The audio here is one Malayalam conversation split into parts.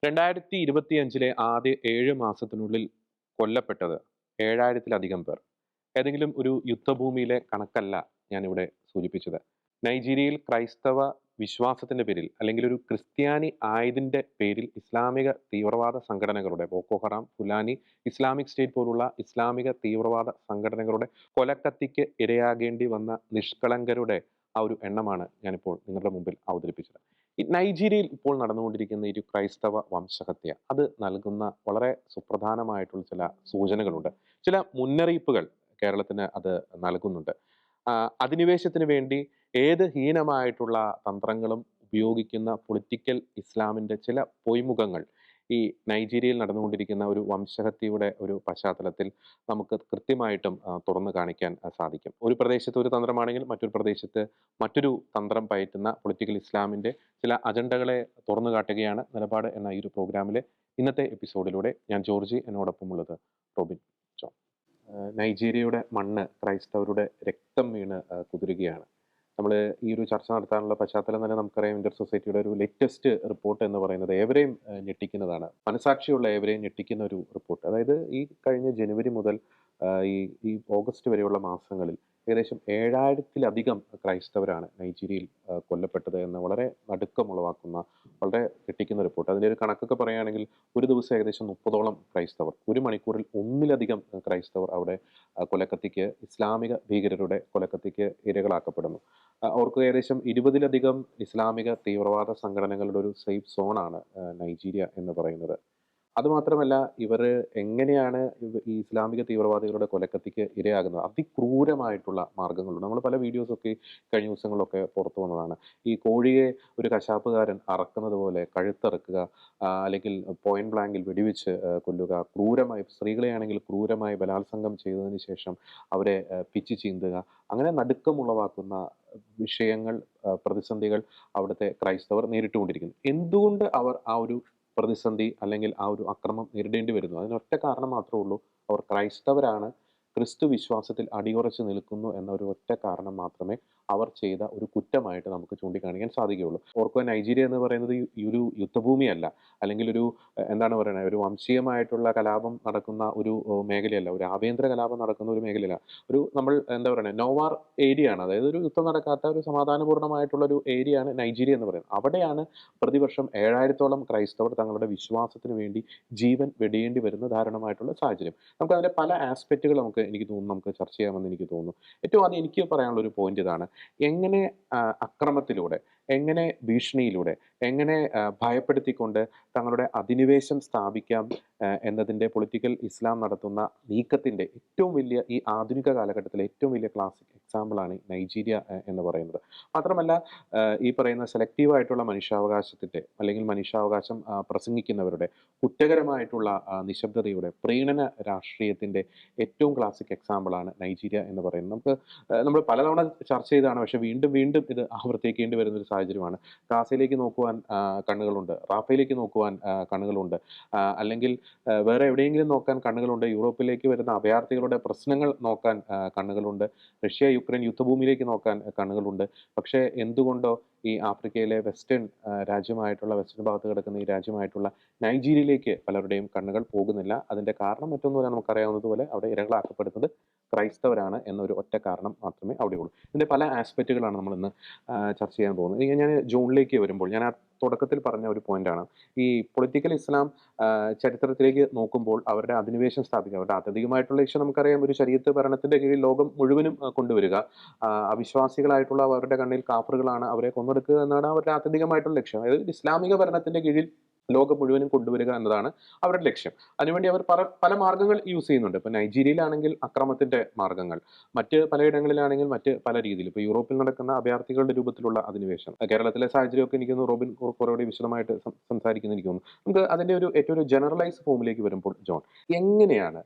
2025 ആദ്യ 7 മാസത്തിനുള്ളിൽ കൊല്ലപ്പെട്ടത് 7000-ലധികം പേർ. ഏതെങ്കിലും ഒരു യുദ്ധഭൂമിയിലെ കണക്കല്ല ഞാനിവിടെ സൂചിപ്പിച്ചത്. നൈജീരിയയിൽ ക്രൈസ്തവ വിശ്വാസത്തിന്റെ പേരിൽ അല്ലെങ്കിൽ ഒരു ക്രിസ്ത്യാനി ആയതിന്റെ പേരിൽ ഇസ്ലാമിക തീവ്രവാദ സംഘടനകളുടെ Boko Haram, Fulani, Islamic state പോലുള്ള ഇസ്ലാമിക തീവ്രവാദ സംഘടനകളുടെ കൊലക്കത്തിക്ക് ഇരയാകേണ്ടി വന്ന നിഷ്കളങ്കരുടെ ആ ഒരു എണ്ണമാണ് ഞാനിപ്പോൾ നിങ്ങളുടെ മുമ്പിൽ അവതരിപ്പിച്ചത്. ഈ നൈജീരിയയിൽ ഇപ്പോൾ നടന്നുകൊണ്ടിരിക്കുന്ന ഈ ഒരു ക്രൈസ്തവ വംശഹത്യ അത് നൽകുന്ന വളരെ സുപ്രധാനമായിട്ടുള്ള ചില സൂചനകളുണ്ട്. ചില മുന്നറിയിപ്പുകൾ കേരളത്തിന് അത് നൽകുന്നുണ്ട്. അധിനിവേശത്തിന് വേണ്ടി ഏത് ഹീനമായിട്ടുള്ള തന്ത്രങ്ങളും ഉപയോഗിക്കുന്ന പൊളിറ്റിക്കൽ ഇസ്ലാമിന്റെ ചില പൊയ്മുഖങ്ങൾ ഈ നൈജീരിയയിൽ നടന്നുകൊണ്ടിരിക്കുന്ന ഒരു വംശഹത്യയുടെ ഒരു പശ്ചാത്തലത്തിൽ നമുക്ക് കൃത്യമായിട്ടും തുറന്നു കാണിക്കാൻ സാധിക്കും. ഒരു പ്രദേശത്ത് ഒരു തന്ത്രമാണെങ്കിൽ മറ്റൊരു പ്രദേശത്ത് മറ്റൊരു തന്ത്രം പയറ്റുന്ന പൊളിറ്റിക്കൽ ഇസ്ലാമിന്റെ ചില അജണ്ടകളെ തുറന്നു കാട്ടുകയാണ് നിലപാട് എന്ന ഈ ഒരു പ്രോഗ്രാമിലെ ഇന്നത്തെ എപ്പിസോഡിലൂടെ. ഞാൻ ജോർജി, എന്നോടൊപ്പമുള്ളത് റോബിൻ ജോൺ. നൈജീരിയയുടെ മണ്ണ് ക്രൈസ്തവരുടെ രക്തം വീണ് കുതിരുകയാണ്. നമ്മൾ ഈ ഒരു ചർച്ച നടത്താനുള്ള പശ്ചാത്തലം തന്നെ നമുക്കറിയാം. ഇന്റർ സൊസൈറ്റിയുടെ ഒരു ലേറ്റസ്റ്റ് റിപ്പോർട്ട് എന്ന് പറയുന്നത് ഏവരെയും ഞെട്ടിക്കുന്നതാണ്. മനസാക്ഷിയുള്ള ഏവരെയും ഞെട്ടിക്കുന്ന ഒരു റിപ്പോർട്ട്. അതായത് ഈ കഴിഞ്ഞ ജനുവരി മുതൽ ഈ ഈ ഓഗസ്റ്റ് വരെയുള്ള മാസങ്ങളിൽ ഏകദേശം 7000-ലധികം ക്രൈസ്തവരാണ് നൈജീരിയയിൽ കൊല്ലപ്പെട്ടത് എന്ന വളരെ നടുക്കമുളവാക്കുന്ന, വളരെ ഞെട്ടിക്കുന്ന റിപ്പോർട്ട്. അതിൻ്റെ ഒരു കണക്കൊക്കെ പറയുകയാണെങ്കിൽ ഒരു ദിവസം ഏകദേശം 30ഓളം ക്രൈസ്തവർ, ഒരു മണിക്കൂറിൽ ഒന്നിലധികം ക്രൈസ്തവർ അവിടെ കൊലക്കത്തിക്ക്, ഇസ്ലാമിക ഭീകരരുടെ കൊലക്കത്തിക്ക് ഇരകളാക്കപ്പെടുന്നു. അവർക്ക് ഏകദേശം 20-ലധികം ഇസ്ലാമിക തീവ്രവാദ സംഘടനകളുടെ ഒരു സേഫ് സോണാണ് നൈജീരിയ എന്ന് പറയുന്നത്. അതുമാത്രമല്ല, ഇവർ എങ്ങനെയാണ് ഈ ഇസ്ലാമിക തീവ്രവാദികളുടെ കൊലക്കത്തിക്ക് ഇരയാകുന്നത്? അതിക്രൂരമായിട്ടുള്ള മാർഗങ്ങളുണ്ട്. നമ്മൾ പല വീഡിയോസൊക്കെ കഴിഞ്ഞ ദിവസങ്ങളിലൊക്കെ പുറത്തു വന്നതാണ്. ഈ കോഴിയെ ഒരു കശാപ്പുകാരൻ അറക്കുന്നത് പോലെ കഴുത്തറക്കുക, അല്ലെങ്കിൽ പോയിന്റ് ബ്ലാങ്കിൽ വെടിവെച്ച് കൊല്ലുക, ക്രൂരമായി സ്ത്രീകളെയാണെങ്കിൽ ക്രൂരമായി ബലാത്സംഗം ചെയ്തതിന് ശേഷം അവരെ പിച്ചി ചീന്തുക, അങ്ങനെ നടുക്കമുളവാക്കുന്ന വിഷയങ്ങൾ, പ്രതിസന്ധികൾ അവിടുത്തെ ക്രൈസ്തവർ നേരിട്ടുകൊണ്ടിരിക്കുന്നു. എന്തുകൊണ്ട് അവർ ആ ഒരു പ്രതിസന്ധി അല്ലെങ്കിൽ ആ ഒരു അക്രമം നേരിടേണ്ടി വരുന്നു? അതിനൊറ്റ കാരണം മാത്രമേ ഉള്ളൂ. അവർ ക്രൈസ്തവരാണ്, ക്രിസ്തു വിശ്വാസത്തിൽ അടിയുറച്ച് നിൽക്കുന്നു എന്ന ഒരു ഒറ്റ കാരണം മാത്രമേ അവർ ചെയ്ത ഒരു കുറ്റമായിട്ട് നമുക്ക് ചൂണ്ടിക്കാണിക്കാൻ സാധിക്കുകയുള്ളൂ. ഓർക്കുക, നൈജീരിയ എന്ന് പറയുന്നത് ഈ ഒരു യുദ്ധഭൂമിയല്ല, അല്ലെങ്കിൽ ഒരു എന്താണ് പറയുന്നത്, ഒരു വംശീയമായിട്ടുള്ള കലാപം നടക്കുന്ന ഒരു മേഖലയല്ല, ഒരു ആഭ്യന്തര കലാപം നടക്കുന്ന ഒരു മേഖലയല്ല. ഒരു നമ്മൾ എന്താ പറയുന്നത്, നോവാർ ഏരിയ ആണ്. അതായത് ഒരു യുദ്ധം നടക്കാത്ത ഒരു സമാധാനപൂർണ്ണമായിട്ടുള്ള ഒരു ഏരിയ ആണ് നൈജീരിയ എന്ന് പറയുന്നത്. അവിടെയാണ് പ്രതിവർഷം 7000-ഓളം ക്രൈസ്തവർ തങ്ങളുടെ വിശ്വാസത്തിന് വേണ്ടി ജീവൻ വെടിയേണ്ടി വരുന്ന ദാരുണമായിട്ടുള്ള സാഹചര്യം. നമുക്ക് അതിന്റെ പല ആസ്പെക്റ്റുകൾ എനിക്ക് തോന്നുന്നു നമുക്ക് ചർച്ച ചെയ്യാമെന്ന് എനിക്ക് തോന്നുന്നു. ഏറ്റവും ആദ്യം എനിക്ക് പറയാനുള്ള ഒരു പോയിന്റ് ഇതാണ്: എങ്ങനെ അക്രമത്തിലൂടെ, എങ്ങനെ ഭീഷണിയിലൂടെ, എങ്ങനെ ഭയപ്പെടുത്തിക്കൊണ്ട് തങ്ങളുടെ അധിനിവേശം സ്ഥാപിക്കാം എന്നതിൻ്റെ പൊളിറ്റിക്കൽ ഇസ്ലാം നടത്തുന്ന നീക്കത്തിൻ്റെ ഏറ്റവും വലിയ, ഈ ആധുനിക കാലഘട്ടത്തിലെ ഏറ്റവും വലിയ ക്ലാസിക് എക്സാമ്പിളാണ് നൈജീരിയ എന്ന് പറയുന്നത്. മാത്രമല്ല, ഈ പറയുന്ന സെലക്റ്റീവായിട്ടുള്ള മനുഷ്യാവകാശത്തിൻ്റെ അല്ലെങ്കിൽ മനുഷ്യാവകാശം പ്രസംഗിക്കുന്നവരുടെ കുറ്റകരമായിട്ടുള്ള നിശബ്ദതയുടെ, പ്രീണന രാഷ്ട്രീയത്തിൻ്റെ ഏറ്റവും ക്ലാസിക് എക്സാമ്പിളാണ് നൈജീരിയ എന്ന് പറയുന്നത്. നമ്മൾ പലതവണ ചർച്ച ചെയ്തതാണ്, പക്ഷെ വീണ്ടും വീണ്ടും ഇത് ആവർത്തിക്കേണ്ടി വരുന്ന ഒരു സാഹചര്യമാണ്. ഗാസയിലേക്ക് നോക്കുവാൻ കണ്ണുകളുണ്ട്, റാഫയിലേക്ക് നോക്കുവാൻ കണ്ണുകളുണ്ട്, അല്ലെങ്കിൽ വേറെ എവിടെയെങ്കിലും നോക്കാൻ കണ്ണുകളുണ്ട്, യൂറോപ്പിലേക്ക് വരുന്ന അഭയാർത്ഥികളുടെ പ്രശ്നങ്ങൾ നോക്കാൻ കണ്ണുകളുണ്ട്, റഷ്യ യുക്രൈൻ യുദ്ധഭൂമിയിലേക്ക് നോക്കാൻ കണ്ണുകളുണ്ട്. പക്ഷേ എന്തുകൊണ്ടോ ഈ ആഫ്രിക്കയിലെ വെസ്റ്റേൺ രാജ്യമായിട്ടുള്ള, വെസ്റ്റേൺ ഭാഗത്ത് കിടക്കുന്ന ഈ രാജ്യമായിട്ടുള്ള നൈജീരിയയിലേക്ക് പലരുടെയും കണ്ണുകൾ പോകുന്നില്ല. അതിൻ്റെ കാരണം മറ്റൊന്നുമല്ല, നമുക്കറിയാവുന്നതുപോലെ അവിടെ ഇരകളാക്കപ്പെടുന്നത് ക്രൈസ്തവരാണ് എന്നൊരു ഒറ്റ കാരണം മാത്രമേ അവിടെയുള്ളൂ. ഇതിൻ്റെ പല ആസ്പെക്റ്റുകളാണ് നമ്മൾ ഇന്ന് ചർച്ച ചെയ്യാൻ പോകുന്നത്. ഞാൻ ജോണിലേക്ക് വരുമ്പോൾ, ഞാൻ ആ തുടക്കത്തിൽ പറഞ്ഞ ഒരു പോയിന്റാണ്, ഈ പൊളിറ്റിക്കൽ ഇസ്ലാം ചരിത്രത്തിലേക്ക് നോക്കുമ്പോൾ അവരുടെ അധിനിവേശം സ്ഥാപിക്കുക, അവരുടെ അത്യധികമായിട്ടുള്ള ലക്ഷ്യം നമുക്കറിയാം, ഒരു ശരീഅത്ത് ഭരണത്തിന്റെ കീഴിൽ ലോകം മുഴുവനും കൊണ്ടുവരിക, അവിശ്വാസികളായിട്ടുള്ള അവരുടെ കണ്ണിൽ കാഫറുകളാണ്, അവരെ കൊന്നെടുക്കുക എന്നാണ് അവരുടെ അത്യധികമായിട്ടുള്ള ലക്ഷ്യം. അതായത് ഇസ്ലാമിക ഭരണത്തിന്റെ കീഴിൽ ലോകം മുഴുവനും കൊണ്ടുവരിക എന്നതാണ് അവരുടെ ലക്ഷ്യം. അതിനുവേണ്ടി അവർ പല മാർഗങ്ങൾ യൂസ് ചെയ്യുന്നുണ്ട്. ഇപ്പൊ നൈജീരിയയിലാണെങ്കിൽ അക്രമത്തിന്റെ മാർഗങ്ങൾ, മറ്റ് പലയിടങ്ങളിലാണെങ്കിൽ മറ്റ് പല രീതിയിൽ. ഇപ്പൊ യൂറോപ്പിൽ നടക്കുന്ന അഭയാർത്ഥികളുടെ രൂപത്തിലുള്ള അധിനിവേശം, കേരളത്തിലെ സാഹചര്യമൊക്കെ എനിക്ക് റോബിൻ കുറച്ചുകൂടി വിശദമായിട്ട് സംസാരിക്കുന്ന എനിക്ക് തോന്നുന്നു. നമുക്ക് അതിന്റെ ഏറ്റവും ഒരു ജനറലൈസ് ഫോമിലേക്ക് വരുമ്പോൾ, ജോൺ, എങ്ങനെയാണ്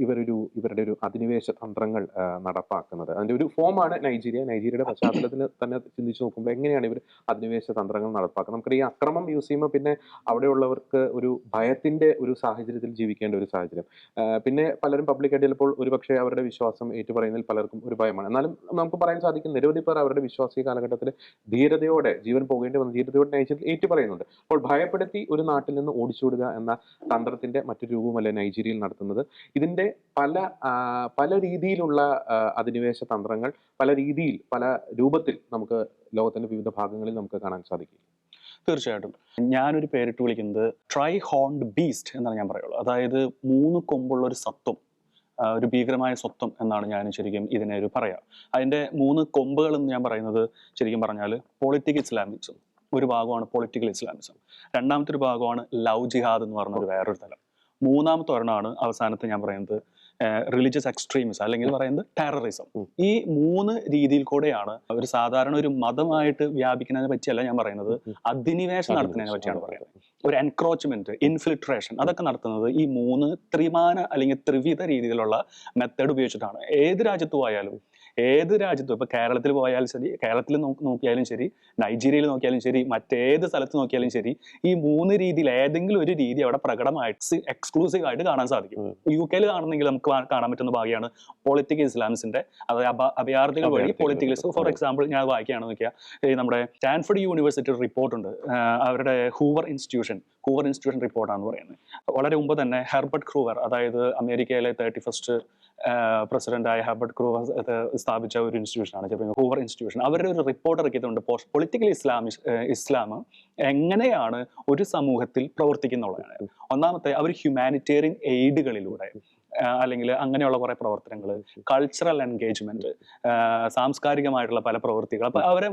ഇവരുടെ ഒരു അധിനിവേശ തന്ത്രങ്ങൾ നടപ്പാക്കുന്നത്. അതിന്റെ ഒരു ഫോമാണ് നൈജീരിയ. നൈജീരിയയുടെ പശ്ചാത്തലത്തിൽ തന്നെ ചിന്തിച്ചു നോക്കുമ്പോൾ എങ്ങനെയാണ് ഇവർ അധിനിവേശ തന്ത്രങ്ങൾ നടപ്പാക്കുന്നത്? നമുക്കറിയാം, ഈ അക്രമം യൂസ് ചെയ്യുമ്പോൾ പിന്നെ അവിടെയുള്ളവർക്ക് ഒരു ഭയത്തിന്റെ ഒരു സാഹചര്യത്തിൽ ജീവിക്കേണ്ട ഒരു സാഹചര്യം. പിന്നെ പലരും പബ്ലിക്കായിട്ട് ചിലപ്പോൾ ഒരുപക്ഷെ അവരുടെ വിശ്വാസം ഏറ്റുപറയുന്നതിൽ പലർക്കും ഒരു ഭയമാണ്. എന്നാലും നമുക്ക് പറയാൻ സാധിക്കും, നിരവധി പേർ അവരുടെ വിശ്വാസി കാലഘട്ടത്തിൽ ധീരതയോടെ, ജീവൻ പോകേണ്ടി വന്ന ധീരതയോടെ നൈജീരിയയിൽ ഏറ്റുപറയുന്നുണ്ട്. അപ്പോൾ ഭയപ്പെടുത്തി ഒരു നാട്ടിൽ നിന്ന് ഓടിച്ചുവിടുക എന്ന തന്ത്രത്തിന്റെ മറ്റൊരു രൂപമല്ല നൈജീരിയയിൽ നടത്തുന്നത്. ഇതിന്റെ പല രീതിയിലുള്ള അധിനിവേശ തന്ത്രങ്ങൾ പല രൂപത്തിൽ നമുക്ക് ലോകത്തിന്റെ വിവിധ ഭാഗങ്ങളിൽ നമുക്ക് കാണാൻ സാധിക്കും. തീർച്ചയായിട്ടും ഞാനൊരു പേരിട്ട് വിളിക്കുന്നത് ട്രൈ ഹോൺഡ് ബീസ്റ്റ് എന്നാണ് ഞാൻ പറയുള്ളൂ. അതായത് 3 കൊമ്പുള്ള ഒരു സത്വം, ഒരു ഭീകരമായ സ്വത്വം എന്നാണ് ഞാൻ ശരിക്കും ഇതിനെ ഒരു പറയാം. അതിന്റെ 3 കൊമ്പുകൾ എന്ന് ഞാൻ പറയുന്നത് ശരിക്കും പറഞ്ഞാൽ പൊളിറ്റിക്കൽ ഇസ്ലാമിസം ഒരു ഭാഗമാണ്, പൊളിറ്റിക്കൽ ഇസ്ലാമിസം. രണ്ടാമത്തെ ഒരു ഭാഗമാണ് ലവ് ജിഹാദ് എന്ന് പറഞ്ഞ ഒരു വേറൊരു തലം. മൂന്നാമത്തെ ഒരെണ്ണമാണ് അവസാനത്തെ ഞാൻ പറയുന്നത് റിലീജിയസ് എക്സ്ട്രീമിസം, അല്ലെങ്കിൽ പറയുന്നത് ടെററിസം. ഈ 3 രീതിയിൽ കൂടെയാണ് ഒരു സാധാരണ ഒരു മതമായിട്ട് വ്യാപിക്കുന്നതിനെ പറ്റിയല്ല ഞാൻ പറയുന്നത്, അധിനിവേശം നടത്തുന്നതിനെ പറ്റിയാണ് പറയുന്നത്. ഒരു എൻക്രോച്ച്മെന്റ്, ഇൻഫിൽട്രേഷൻ, അതൊക്കെ നടത്തുന്നത് ഈ 3 ത്രിമാന അല്ലെങ്കിൽ ത്രിവിധ രീതിയിലുള്ള മെത്തേഡ് ഉപയോഗിച്ചിട്ടാണ്. ഏത് രാജ്യത്ത് പോയാലും ഇപ്പൊ കേരളത്തിൽ പോയാലും ശരി, കേരളത്തിൽ നോക്കിയാലും ശരി, നൈജീരിയയിൽ നോക്കിയാലും ശരി, മറ്റേത് സ്ഥലത്ത് നോക്കിയാലും ശരി, ഈ 3 രീതിയിൽ ഏതെങ്കിലും ഒരു രീതി അവിടെ പ്രകടമായിട്ട് എക്സ്ക്ലൂസീവ് ആയിട്ട് കാണാൻ സാധിക്കും. UK കാണുന്നെങ്കിൽ നമുക്ക് കാണാൻ പറ്റുന്ന ഭാഗമാണ് പൊളിറ്റിക്കൽ ഇസ്ലാമിസിന്റെ, അതായത് അഭയാർത്ഥികൾ വഴി പൊളിറ്റിക്കൽ. ഫോർ എക്സാമ്പിൾ ഞാൻ വായിക്കുകയാണെന്ന് നോക്കിയാൽ, നമ്മുടെ സ്റ്റാൻഫോർഡ് യൂണിവേഴ്സിറ്റി റിപ്പോർട്ടുണ്ട്, അവരുടെ ഹൂവർ ഇൻസ്റ്റിറ്റ്യൂഷൻ റിപ്പോർട്ടാണെന്ന് പറയുന്നത്. വളരെ മുമ്പ് തന്നെ ഹെർബർട്ട് ക്രൂവർ, അതായത് അമേരിക്കയിലെ 31st പ്രസിഡന്റായ ഹെർബർട്ട് ക്രൂവർ സ്ഥാപിച്ച ഒരു ഇൻസ്റ്റിറ്റ്യൂഷനാണ് ഹൂവർ ഇൻസ്റ്റിറ്റ്യൂഷൻ. അവരുടെ ഒരു റിപ്പോർട്ട് ഇറക്കിയിട്ടുണ്ട്, പൊളിറ്റിക്കൽ ഇസ്ലാം എങ്ങനെയാണ് ഒരു സമൂഹത്തിൽ പ്രവർത്തിക്കുന്നുള്ളതാണ്. ഒന്നാമത്തെ, അവർ ഹ്യൂമാനിറ്റേറിയൻ എയ്ഡുകളിലൂടെ അല്ലെങ്കിൽ അങ്ങനെയുള്ള കുറെ പ്രവർത്തനങ്ങൾ, കൾച്ചറൽ എൻഗേജ്മെന്റ്, സാംസ്കാരികമായിട്ടുള്ള പല പ്രവൃത്തികൾ. അപ്പൊ അവരെ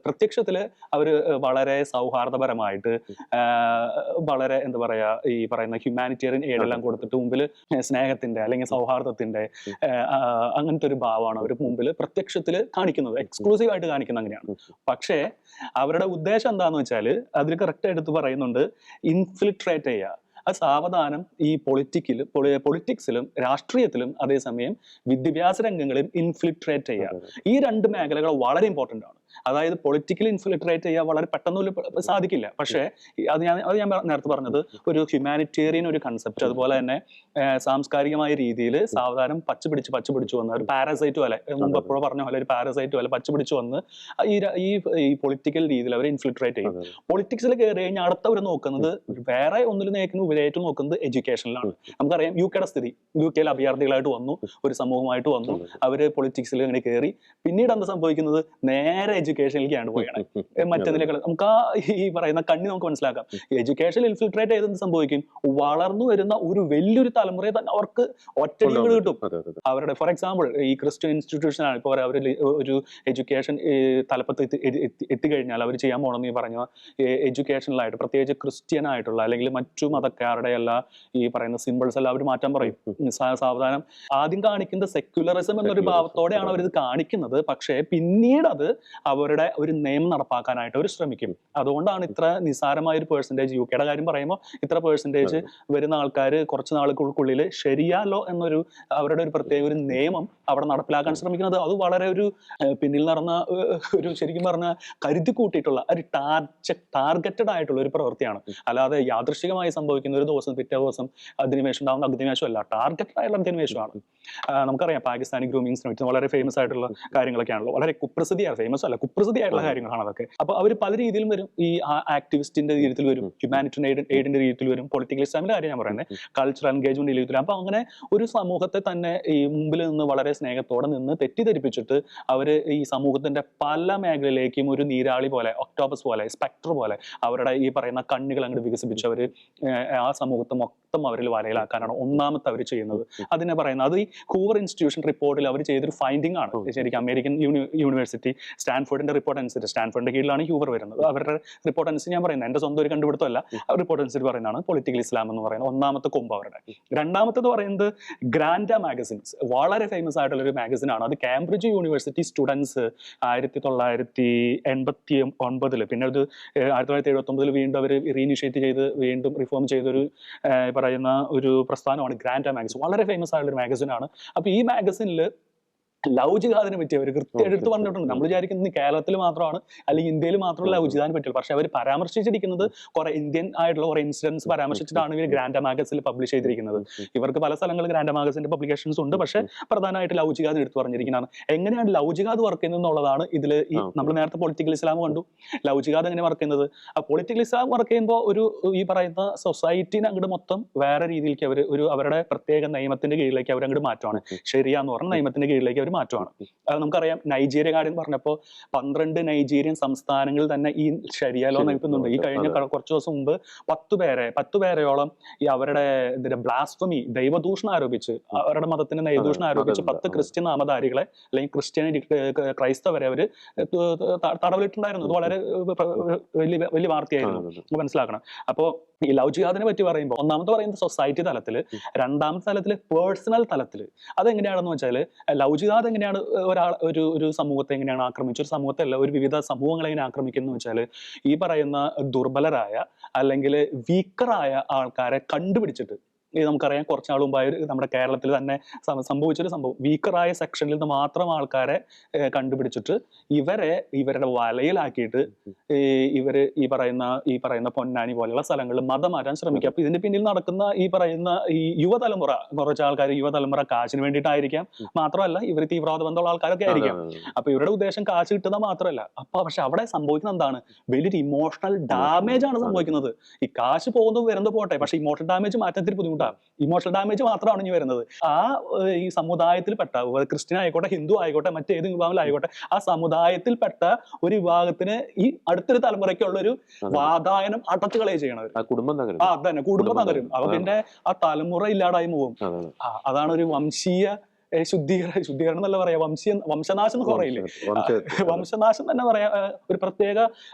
പ്രത്യക്ഷത്തില് അവർ വളരെ സൗഹാർദ്ദപരമായിട്ട്, വളരെ എന്താ പറയാ, ഈ പറയുന്ന ഹ്യൂമാനിറ്റേറിയൻ എയ്ഡെല്ലാം കൊടുത്തിട്ട് മുമ്പിൽ സ്നേഹത്തിന്റെ അല്ലെങ്കിൽ സൗഹാർദ്ദത്തിന്റെ അങ്ങനത്തെ ഒരു ഭാവമാണ് അവർ മുമ്പിൽ പ്രത്യക്ഷത്തിൽ കാണിക്കുന്നത്, എക്സ്ക്ലൂസീവ് ആയിട്ട് കാണിക്കുന്നത് അങ്ങനെയാണ്. പക്ഷേ അവരുടെ ഉദ്ദേശം എന്താന്ന് വെച്ചാൽ അതിൽ കറക്റ്റ് എടുത്ത് പറയുന്നുണ്ട്, ഇൻഫിൽട്രേറ്റ് ചെയ്യുക. അത് സാവധാനം ഈ പൊളിറ്റിക്സിലും രാഷ്ട്രീയത്തിലും അതേസമയം വിദ്യാഭ്യാസ രംഗങ്ങളിലും ഇൻഫിൽട്രേറ്റ് ചെയ്യുക. ഈ 2 മേഖലകൾ വളരെ ഇമ്പോർട്ടൻ്റ് ആണ്. അതായത് പൊളിറ്റിക്കലി ഇൻഫിൽട്രേറ്റ് ചെയ്യാൻ വളരെ പെട്ടെന്ന് സാധിക്കില്ല. പക്ഷേ അത് ഞാൻ നേരത്തെ പറഞ്ഞത് ഒരു ഹ്യൂമാനിറ്റേറിയൻ ഒരു കൺസെപ്റ്റ്, അതുപോലെ തന്നെ സാംസ്കാരികമായ രീതിയിൽ സാവധാനം പച്ചപിടിച്ചു വന്ന ഒരു പാരസൈറ്റ് പോലെ, മുമ്പ് എപ്പോഴും പറഞ്ഞ പോലെ ഒരു പാരസൈറ്റ് പോലെ പച്ചപിടിച്ചു വന്ന് ഈ പൊളിറ്റിക്കൽ രീതിയിൽ അവർ ഇൻഫിൽട്രേറ്റ് ചെയ്യും. പൊളിറ്റിക്സിൽ കയറി കഴിഞ്ഞാൽ അടുത്തവർ നോക്കുന്നത് വേറെ ഒന്നിലും ഉപരിയായിട്ട് നോക്കുന്നത് എഡ്യൂക്കേഷനിലാണ്. നമുക്കറിയാം UK സ്ഥിതി. UK അഭയാർത്ഥികളായിട്ട് വന്നു, ഒരു സമൂഹമായിട്ട് വന്നു, അവര് പൊളിറ്റിക്സിൽ ഇങ്ങനെ കയറി. പിന്നീട് എന്താ സംഭവിക്കുന്നത്, നേരെ എഡ്യൂക്കേഷനിലേക്കാണ് പോയാണ്. മറ്റേതിനേക്കാൾ നമുക്ക് ഈ പറയുന്ന കണ്ണി നമുക്ക് മനസ്സിലാക്കാം. എഡ്യൂക്കേഷനിൽ ഇൻഫിൽട്രേറ്റ് ചെയ്തെന്ന് സംഭവിക്കും, വളർന്നു വരുന്ന ഒരു വലിയൊരു തലമുറയെ തന്നെ അവർക്ക് ഒറ്റയടികൾ കിട്ടും. അവരുടെ ഫോർ എക്സാമ്പിൾ ഈ ക്രിസ്ത്യൻ ഇൻസ്റ്റിറ്റ്യൂഷനാണ്. ഇപ്പോൾ അവർ ഒരു എഡ്യൂക്കേഷൻ തലപ്പത്ത് എത്തിക്കഴിഞ്ഞാൽ അവർ ചെയ്യാൻ പോകണമെന്ന് ഈ പറഞ്ഞ എഡ്യൂക്കേഷനിലായിട്ട്, പ്രത്യേകിച്ച് ക്രിസ്ത്യൻ ആയിട്ടുള്ള അല്ലെങ്കിൽ മറ്റു മതക്കാരുടെ എല്ലാ ഈ പറയുന്ന സിമ്പിൾസ് എല്ലാം അവർ മാറ്റാൻ പറയും. സാവധാനം ആദ്യം കാണിക്കുന്ന സെക്യുലറിസം എന്നൊരു ഭാവത്തോടെയാണ് അവരിത് കാണിക്കുന്നത്. പക്ഷേ പിന്നീട് അത് അവരുടെ ഒരു നിയമം നടപ്പാക്കാനായിട്ട് അവർ ശ്രമിക്കും. അതുകൊണ്ടാണ് ഇത്ര നിസ്സാരമായ ഒരു പെർസെൻറ്റേജ്, UK കാര്യം പറയുമ്പോൾ ഇത്ര പെർസെൻറ്റേജ് വരുന്ന ആൾക്കാർ കുറച്ച് നാളുകൾക്കുള്ളിൽ ശരിയാ ലോ എന്നൊരു അവരുടെ ഒരു പ്രത്യേക ഒരു നിയമം അവിടെ നടപ്പിലാക്കാൻ ശ്രമിക്കുന്നത്. അത് വളരെ ഒരു പിന്നിൽ നടന്ന ഒരു ശരിക്കും പറഞ്ഞ കരുതി കൂട്ടിയിട്ടുള്ള ഒരു ടാർഗറ്റഡ് ആയിട്ടുള്ള ഒരു പ്രവൃത്തിയാണ്. അല്ലാതെ യാദൃശ്ചികമായി സംഭവിക്കുന്ന ഒരു ദിവസം പിറ്റേ ദിവസം അധിനിവേശം ഉണ്ടാകുന്ന അധിനിവേശമല്ല, ടാർഗറ്റഡ് ആയിട്ടുള്ള അധിനിവേശമാണ്. നമുക്കറിയാം പാകിസ്ഥാനി ഗ്രൂമിംഗ് ശ്രമിച്ചത് വളരെ ഫേമസ് ആയിട്ടുള്ള കാര്യങ്ങളൊക്കെയാണല്ലോ, വളരെ കുപ്രസിദ്ധിയായിട്ടുള്ള കാര്യങ്ങളാണ് അതൊക്കെ. അപ്പൊ അവർ പല രീതിയിലും വരും. ഈ ആക്ടിവിസ്റ്റിന്റെ രീതിയിൽ വരും, ഹ്യൂമാനിറ്റേറിയൻ എയ്ഡിന്റെ രീതിയിൽ വരും, പൊളിറ്റിക്കൽ ഇസ്ലാമിന്റെ കാര്യം ഞാൻ പറയുന്നത്, കൾച്ചറൽ എൻഗേജ്മെന്റ് രീതിയിൽ. അപ്പൊ അങ്ങനെ ഒരു സമൂഹത്തെ തന്നെ ഈ മുമ്പിൽ നിന്ന് വളരെ സ്നേഹത്തോടെ നിന്ന് തെറ്റിദ്ധരിപ്പിച്ചിട്ട് അവര് ഈ സമൂഹത്തിന്റെ പല മേഖലയിലേക്കും ഒരു നീരാളി പോലെ, ഒക്ടോപസ് പോലെ, സ്പെക്ടർ പോലെ അവരുടെ ഈ പറയുന്ന കണ്ണുകൾ അങ്ങോട്ട് വികസിപ്പിച്ച് അവര് ആ സമൂഹത്തെ മൊത്തം അവരിൽ വലയിലാക്കാനാണ് ഒന്നാമത്തെ അവർ ചെയ്യുന്നത്. അതിനെ പറയുന്നത്, അത് ഈ ഹൂവർ ഇൻസ്റ്റിറ്റ്യൂഷൻ റിപ്പോർട്ടിൽ അവർ ചെയ്തൊരു ഫൈൻഡിങ് ആണ്. ശരിക്കും അമേരിക്കൻ യൂണിവേഴ്സിറ്റി സ്റ്റാൻഫോർഡ് സ്റ്റാൻഫോർഡിന്റെ റിപ്പോർട്ട് അനുസരിച്ച്, സ്റ്റാൻഫോർഡിന്റെ കീഴിലാണ് ഹ്യൂവർ വരുന്നത്, അവരുടെ റിപ്പോർട്ട് അനുസരിച്ച് ഞാൻ പറയുന്നത്, എന്റെ സ്വന്തം ഒരു കണ്ടുപിടുത്തമല്ല, റിപ്പോർട്ട് അനുസരിച്ച് പറയുന്നതാണ് പൊളിറ്റിക്കൽ ഇസ്ലാം എന്ന് പറയുന്നത് ഒന്നാമത്തെ കൊമ്പ് അവരുടെ. രണ്ടാമത്തേത് പറയുന്നത് ഗ്രാൻഡ മാഗസിൻസ്, വളരെ ഫേമസ് ആയിട്ടുള്ള ഒരു മാഗസിൻ ആണ്. അത് കാംബ്രിഡ്ജ് യൂണിവേഴ്സിറ്റി സ്റ്റുഡൻസ് 1989 പിന്നെ അത് 1979 വീണ്ടും അവർ റീഇനിഷ്യേറ്റ് ചെയ്ത് വീണ്ടും റിഫോം ചെയ്തൊരു പറയുന്ന ഒരു പ്രസ്ഥാനമാണ് ഗ്രാൻഡ മാഗസിൻ. വളരെ ഫേമസ് ആയിട്ടുള്ള ഒരു മാഗസിൻ ആണ്. അപ്പൊ ഈ മാഗസിനിൽ ലവ് ജിഹാദിനെ പറ്റി അവർ കൃത്യമായിട്ട് എടുത്ത് പറഞ്ഞിട്ടുണ്ട്. നമ്മൾ വിചാരിക്കുന്നത് കേരളത്തിൽ മാത്രമാണ് അല്ലെങ്കിൽ ഇന്ത്യയിൽ മാത്രമല്ല ലവ് ജിഹാദിനെ പറ്റില്ല, പക്ഷെ അവർ പരാമർശിച്ചിരിക്കുന്നത് കുറെ ഇന്ത്യൻ ആയിട്ടുള്ള കുറെ ഇൻസിഡൻസ് പരാമർശിച്ചിട്ടാണ് ഇവർ ഗ്രാൻഡ മാഗസിനിൽ പബ്ലിഷ് ചെയ്തിരിക്കുന്നത്. ഇവർക്ക് പല സ്ഥലങ്ങളിൽ ഗ്രാൻഡ മാഗസിന്റെ പബ്ലിക്കേഷൻസ് ഉണ്ട്, പക്ഷെ പ്രധാനമായിട്ട് ലവ് ജിഹാദിനെ എടുത്ത് പറഞ്ഞിരിക്കുന്നതാണ്. എങ്ങനെയാണ് ലവ് ജിഹാദ് വർക്ക് ചെയ്യുന്നത് എന്നുള്ളതാണ് ഇതിൽ. ഈ നമ്മൾ നേരത്തെ പൊളിറ്റിക്കൽ ഇസ്ലാം കണ്ടു, ലവ് ജിഹാദ് എങ്ങനെ വർക്ക് ചെയ്യുന്നത്. ആ പൊളിറ്റിക്കൽ ഇസ്ലാം വർക്ക് ചെയ്യുമ്പോൾ ഒരു ഈ പറയുന്ന സൊസൈറ്റിനെ അങ്ങോട്ട് മൊത്തം വേറെ രീതിയിലേക്ക് അവർ അവരുടെ പ്രത്യേക നിയമത്തിന്റെ കീഴിലേക്ക് അവർ അങ്ങോട്ട് മാറ്റമാണ്. ശരിയ എന്ന് പറഞ്ഞ നിയമത്തിന്റെ കീഴിലേക്ക് അവർ മാറ്റമാണ്. നമുക്കറിയാം നൈജീരിയ കാര്യം പറഞ്ഞപ്പോൾ 12 നൈജീരിയൻ സംസ്ഥാനങ്ങളിൽ തന്നെ ഈ ശരിയ ലോ നിൽക്കുന്നുണ്ട്. ഈ കഴിഞ്ഞ കുറച്ച് ദിവസം മുമ്പ് 10 പേരെയോളം ഈ അവരുടെ ബ്ലാസ്ഫമി, ദൈവദൂഷണം ആരോപിച്ച്, അവരുടെ മതത്തിന്റെ ദൈവദൂഷണം ആരോപിച്ച് 10 ക്രിസ്ത്യൻ നാമധാരികളെ അല്ലെങ്കിൽ ക്രൈസ്തവരെ അവര് തടവിലിട്ടുണ്ടായിരുന്നു. ഇത് വളരെ വലിയ വാർത്തയായിരുന്നു, മനസ്സിലാക്കണം. അപ്പോ ഈ ലവ് ജിഹാദിനെ പറ്റി പറയുമ്പോൾ ഒന്നാമത്തെ പറയുന്നത് സൊസൈറ്റി തലത്തിൽ, രണ്ടാമത്തെ തലത്തിൽ പേഴ്സണൽ തലത്തിൽ. അതെങ്ങനെയാണെന്ന് വെച്ചാൽ ലവ് ജിഹാദ് എങ്ങനെയാണ് ഒരു സമൂഹത്തെ എങ്ങനെയാണ് ആക്രമിച്ചു, ഒരു സമൂഹത്തെ ഒരു വിവിധ സമൂഹങ്ങളെ എങ്ങനെ ആക്രമിക്കുന്നു വെച്ചാൽ ഈ പറയുന്ന ദുർബലരായ അല്ലെങ്കിൽ വീക്കറായ ആൾക്കാരെ കണ്ടുപിടിച്ചിട്ട്, നമുക്കറിയാം കുറച്ച് നാൾ മുമ്പായി നമ്മുടെ കേരളത്തിൽ തന്നെ സംഭവിച്ചൊരു സംഭവം, വീക്കറായ സെക്ഷനിൽ നിന്ന് മാത്രം ആൾക്കാരെ കണ്ടുപിടിച്ചിട്ട് ഇവരുടെ വലയിലാക്കിയിട്ട് ഈ പറയുന്ന പൊന്നാനി പോലെയുള്ള സ്ഥലങ്ങളിൽ മതം മാറ്റാൻ ശ്രമിക്കുക. അപ്പൊ ഇതിന്റെ പിന്നിൽ നടക്കുന്ന ഈ യുവതലമുറ, കുറച്ച് ആൾക്കാർ യുവതലമുറ കാശിന് വേണ്ടിയിട്ടായിരിക്കാം, മാത്രമല്ല ഇവർ തീവ്രവാദ ബന്ധമുള്ള ആൾക്കാരൊക്കെ ആയിരിക്കാം. അപ്പൊ ഇവരുടെ ഉദ്ദേശം കാശ് കിട്ടുന്ന മാത്രമല്ല, പക്ഷെ അവിടെ സംഭവിക്കുന്നത് എന്താണ്, വലിയൊരു ഇമോഷണൽ ഡാമേജ് ആണ് സംഭവിക്കുന്നത്. ഈ കാശ് പോകുന്നത് വരുന്നത് പോട്ടെ, പക്ഷെ ഇമോഷണൽ ഡാമേജ് മാറ്റത്തിൽ ബുദ്ധിമുട്ടാണ്. ഇമോഷണൽ ഡാമേജ് മാത്രമാണ് ഇനി വരുന്നത്. ഈ സമുദായത്തിൽപ്പെട്ട, ക്രിസ്ത്യൻ ആയിക്കോട്ടെ, ഹിന്ദു ആയിക്കോട്ടെ, മറ്റേത് വിഭാഗത്തിലായിക്കോട്ടെ, ആ സമുദായത്തിൽപ്പെട്ട ഒരു വിഭാഗത്തിന് ഈ അടുത്തൊരു തലമുറയ്ക്കുള്ള ഒരു വാതായനം അടച്ചു കളയുക ചെയ്യണത്. അതന്നെ, കുടുംബം തകരും. അപ്പൊ പിന്നെ ആ തലമുറ ഇല്ലാതായി പോകും. അതാണ് ഒരു വംശീയ ശുദ്ധീകരണം എന്നല്ല പറയാ, വംശനാശം എന്ന് പറയില്ലേ, വംശനാശം തന്നെ പറയാ. ഒരു